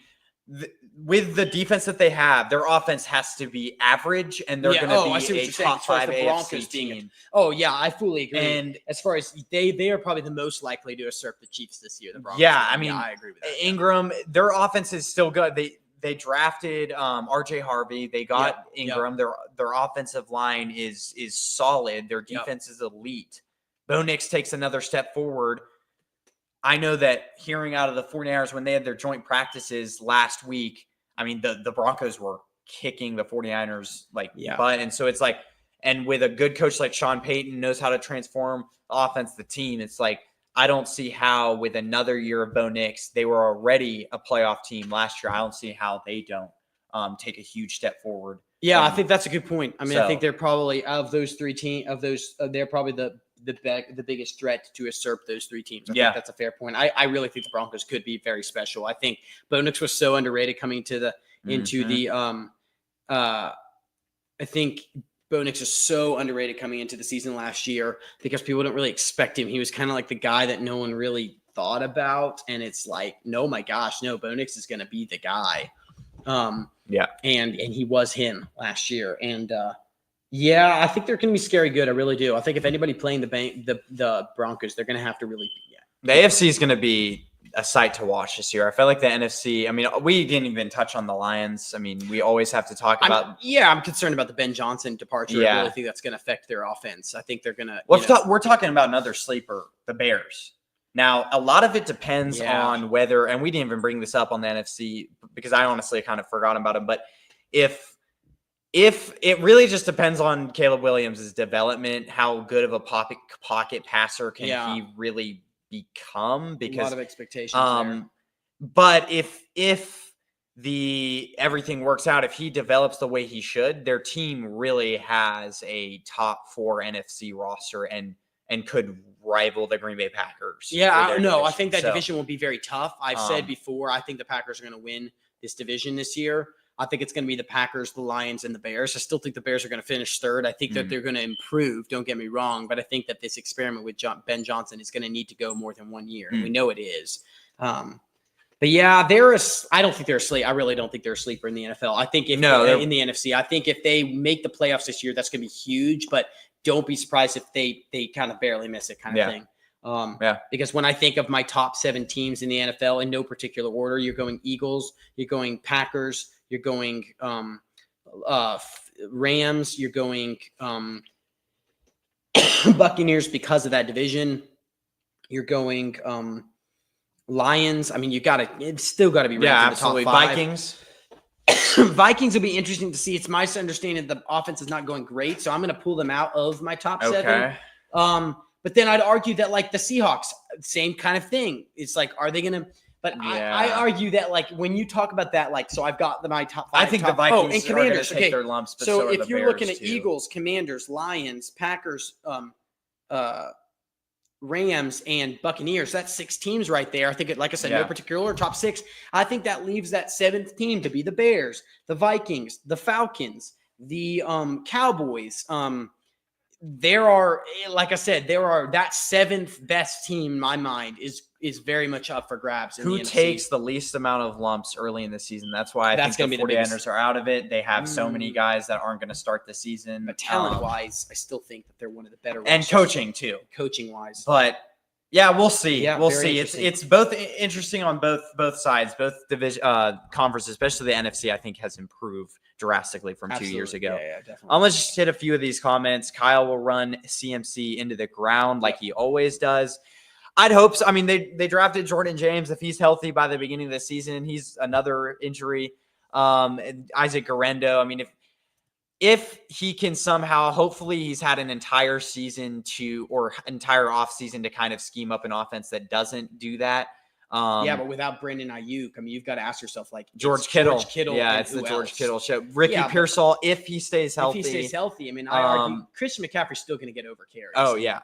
with the defense that they have, their offense has to be average, and they're going to be a top 5 AFC team. I fully agree. And as far as they are probably the most likely to usurp the Chiefs this year. The Broncos. I agree with that. Ingram, their offense is still good. They drafted RJ Harvey. They got Ingram. Their offensive line is solid. Their defense is elite. Bo Nix takes another step forward. I know that hearing out of the 49ers when they had their joint practices last week, I mean, the Broncos were kicking the 49ers Yeah. butt. And so it's like, and with a good coach like Sean Payton knows how to transform the offense, the team, it's like, I don't see how with another year of Bo Nix, they were already a playoff team last year. I don't see how they don't take a huge step forward. Yeah, I think that's a good point. I mean, I think So- they're probably of those three teams, they're probably the biggest threat to usurp those three teams. I think that's a fair point. I really think the Broncos could be very special. I think Bo Nix was so underrated coming to I think Bo Nix is so underrated coming into the season last year because people didn't really expect him. He was kind of like the guy that no one really thought about. And it's like, no, my gosh, no, Bo Nix is going to be the guy. And he was him last year. And I think they're going to be scary good. I really do. I think if anybody playing the Broncos, they're going to have to really The AFC is going to be a sight to watch this year. I feel like the NFC, I mean, we didn't even touch on the Lions. I mean, we always have to talk about. I'm concerned about the Ben Johnson departure. Yeah. I really think that's going to affect their offense. I think they're going to. We're talking about another sleeper, the Bears. Now, a lot of it depends on whether, and we didn't even bring this up on the NFC because I honestly kind of forgot about him, but if it really just depends on Caleb Williams' development, how good of a pocket passer can he really become, because a lot of expectations there. But if everything works out, if he develops the way he should, their team really has a top 4 NFC roster and could rival the Green Bay Packers. I think that division will be very tough. I've said before, I think the Packers are going to win this division this year. I think it's going to be the Packers, the Lions, and the Bears. I still think the Bears are going to finish third. I think that they're going to improve. Don't get me wrong, but I think that this experiment with Ben Johnson is going to need to go more than 1 year. And we know it is. But yeah, I don't think they're asleep. I really don't think they're a sleeper in the NFL. I think in the NFC, I think if they make the playoffs this year, that's going to be huge. But don't be surprised if they kind of barely miss it, kind of thing. Because when I think of my top 7 teams in the NFL in no particular order, you're going Eagles, you're going Packers, you're going Rams, you're going Buccaneers because of that division. You're going Lions. I mean, it's still got to be ranked in the top 5. Vikings. Vikings will be interesting to see. It's my understanding that the offense is not going great, so I'm going to pull them out of my top 7. But then I'd argue that like the Seahawks, same kind of thing. It's like, are they going to? But I argue that like when you talk about that, like, so I've got my top 5. I think the Vikings and Commanders are take their lumps. But so if you're looking at Eagles, Commanders, Lions, Packers, Rams, and Buccaneers, that's 6 teams right there. I think, like I said, no particular order, top 6. I think that leaves that 7th team to be the Bears, the Vikings, the Falcons, the Cowboys. There are, like I said, that 7th best team in my mind is very much up for grabs. Who takes the least amount of lumps early in the season? That's why I think the 49ers are out of it. They have so many guys that aren't going to start the season. But talent-wise, I still think that they're one of the better. And coaching, too. Coaching-wise. But, yeah, we'll see. Yeah, we'll see. It's both interesting on both sides, both division conferences, especially the NFC, I think, has improved drastically from 2 years ago. Yeah, definitely. Let's just hit a few of these comments. Kyle will run CMC into the ground like he always does. I'd hope so. I mean, they drafted Jordan James. If he's healthy by the beginning of the season, he's another injury. And Isaac Guerrero. I mean, if he can somehow, hopefully he's had an entire season entire offseason to kind of scheme up an offense that doesn't do that. But without Brandon Ayuk, I mean, you've got to ask yourself, like, George Kittle. Yeah, it's the George Kittle show. Ricky Pearsall, if he stays healthy. I mean, I argue Christian McCaffrey's still going to get over carries. Oh, yeah.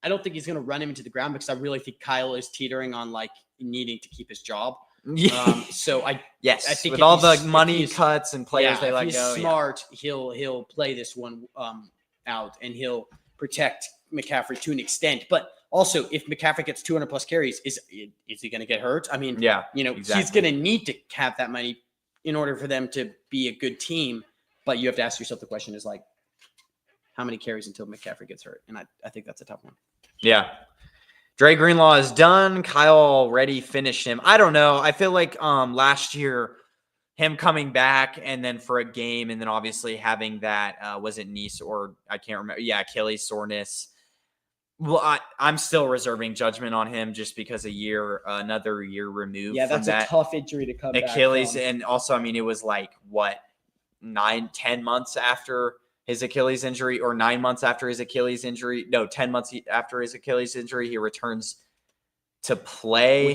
I don't think he's going to run him into the ground because I really think Kyle is teetering on like needing to keep his job. So I think with all the money cuts and players they let go. If he's smart, he'll play this one out and he'll protect McCaffrey to an extent. But also, if McCaffrey gets 200 plus carries, is he going to get hurt? I mean, he's going to need to have that money in order for them to be a good team. But you have to ask yourself the question is like, how many carries until McCaffrey gets hurt? And I think that's a tough one. Yeah. Dre Greenlaw is done. Kyle already finished him. I don't know. I feel like last year, him coming back and then for a game and then obviously having that, was it knee or I can't remember. Yeah, Achilles soreness. Well, I'm still reserving judgment on him just because another year removed. Yeah, from that's that a tough injury to come Achilles, back from. and also, I mean, it was like what 9-10 months after his Achilles injury, or 9 months after his Achilles injury. No, 10 months after his Achilles injury, he returns to play,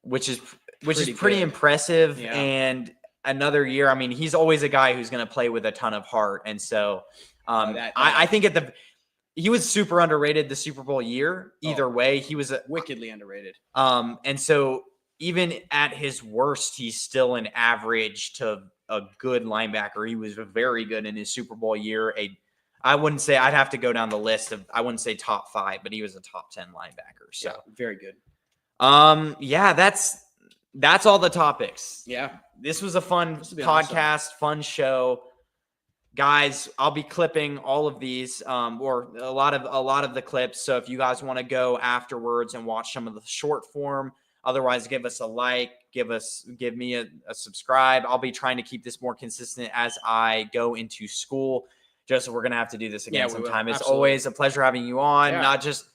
Which is pretty impressive. Yeah. And another year, I mean, he's always a guy who's going to play with a ton of heart, and so I think he was super underrated the Super Bowl year. Either way, he was wickedly underrated. And so even at his worst, he's still an average to a good linebacker. He was very good in his Super Bowl year. I wouldn't say, I'd have to go down the list of, I wouldn't say top 5, but he was a top 10 linebacker. So very good. Yeah, that's all the topics. Yeah. This was a fun podcast, awesome. Fun show. Guys, I'll be clipping all of these, or a lot of the clips. So if you guys want to go afterwards and watch some of the short form, otherwise give us a like, give me a subscribe. I'll be trying to keep this more consistent as I go into school. Just we're gonna have to do this again sometime. It's always a pleasure having you on. Yeah. Not just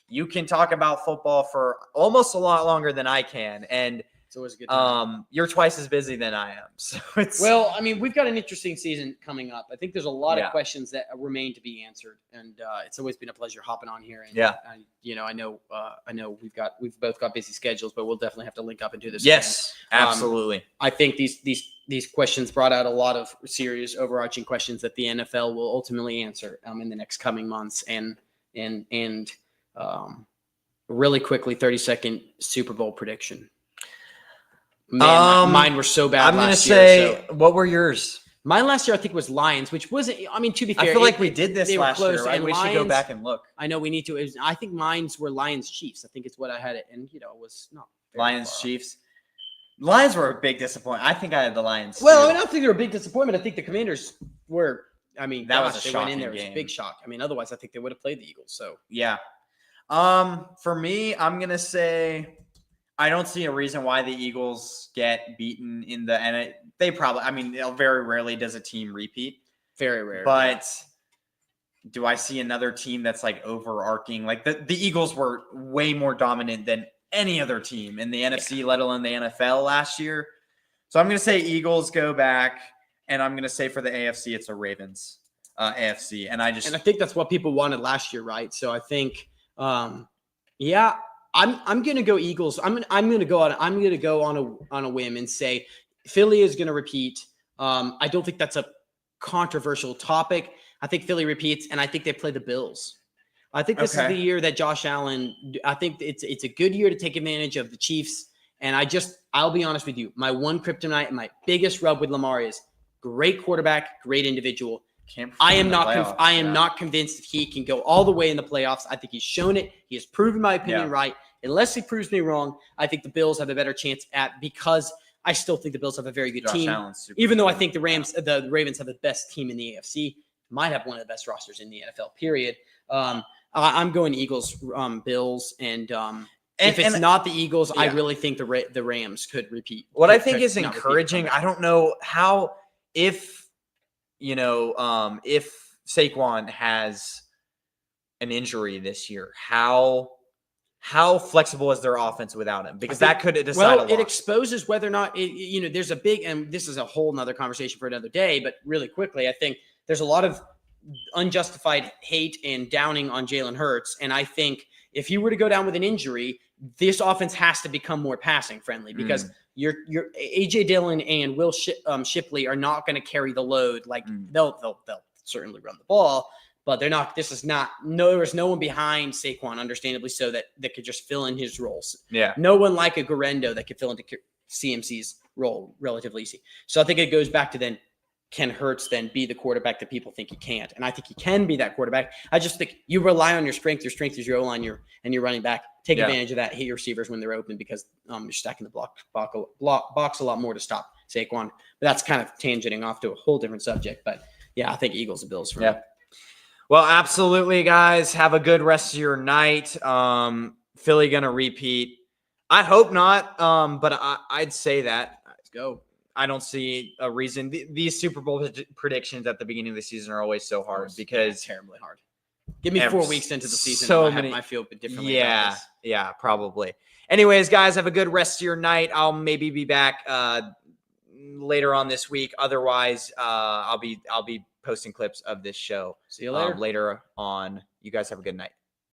you can talk about football for almost a lot longer than I can, and it's always a good time. You're twice as busy than I am. So I mean, we've got an interesting season coming up. I think there's a lot of questions that remain to be answered, and it's always been a pleasure hopping on here. And I know we've both got busy schedules, but we'll definitely have to link up and do this. Yes, again. Absolutely. I think these questions brought out a lot of serious overarching questions that the NFL will ultimately answer in the next coming months. And really quickly, 30-second Super Bowl prediction. Man, mine were so bad. I'm going to say, what were yours? Mine last year, I think, was Lions, which wasn't, I mean, to be fair. I feel like we did this last year, right? And we should go back and look. I know we need to. I think mines were Lions Chiefs. I think it's what I had it. And, it was not. Lions Chiefs. Lions were a big disappointment. I think I had the Lions. Well, I don't think they were a big disappointment. I think the Commanders were, that was a shocking went in there. game. It was a big shock. I mean, otherwise, I think they would have played the Eagles. So, yeah. For me, I'm going to say, I don't see a reason why the Eagles get beaten in the end. They probably, I mean, very rarely does a team repeat. Very rare. But do I see another team that's like overarching? Like the Eagles were way more dominant than any other team in the NFC, let alone the NFL last year. So I'm going to say Eagles go back, and I'm going to say for the AFC, it's a Ravens AFC. And I think that's what people wanted last year, right? So I think, I'm going to go Eagles. I'm going to go on a whim and say Philly is going to repeat. I don't think that's a controversial topic. I think Philly repeats, and I think they play the Bills. I think this is the year that Josh Allen. I think it's a good year to take advantage of the Chiefs. And I'll be honest with you. My one kryptonite and my biggest rub with Lamar is great quarterback, great individual. I am not convinced that he can go all the way in the playoffs. I think he's shown it. He has proven my opinion right. Unless he proves me wrong, I think the Bills have a better chance because I still think the Bills have a very good team. Even though I think the Ravens have the best team in the AFC, might have one of the best rosters in the NFL. Period. I'm going Eagles, Bills, and if it's not the Eagles, I really think the Rams could repeat. What I think is encouraging, I don't know how if Saquon has an injury this year, how flexible is their offense without him? Because that could decide a lot. It exposes whether or not there's a big, and this is a whole nother conversation for another day, but really quickly, I think there's a lot of unjustified hate and downing on Jalen Hurts. And I think if he were to go down with an injury, this offense has to become more passing friendly because your AJ Dillon and Will Shipley are not going to carry the load. Like they'll certainly run the ball, but they're not. There's no one behind Saquon, understandably so, that could just fill in his roles. Yeah, no one like a Garendo that could fill into CMC's role relatively easy. So I think it goes back to then, can Hurts then be the quarterback that people think he can't? And I think he can be that quarterback. I just think you rely on your strength. Your strength is your O-line, and your running back. Take advantage of that. Hit your receivers when they're open because you're stacking the box a lot more to stop Saquon. But that's kind of tangenting off to a whole different subject. But yeah, I think Eagles and Bills for me. Well, absolutely, guys. Have a good rest of your night. Philly gonna repeat. I hope not. But I'd say that. Let's go. I don't see a reason. These Super Bowl predictions at the beginning of the season are always so hard because terribly hard. Give me And 4 weeks into the season. so and many- I feel a bit differently. about Yeah, this. yeah, probably. Anyways, guys, have a good rest of your night. I'll maybe be back later on this week. Otherwise, I'll be posting clips of this show See you later. later on. You guys have a good night.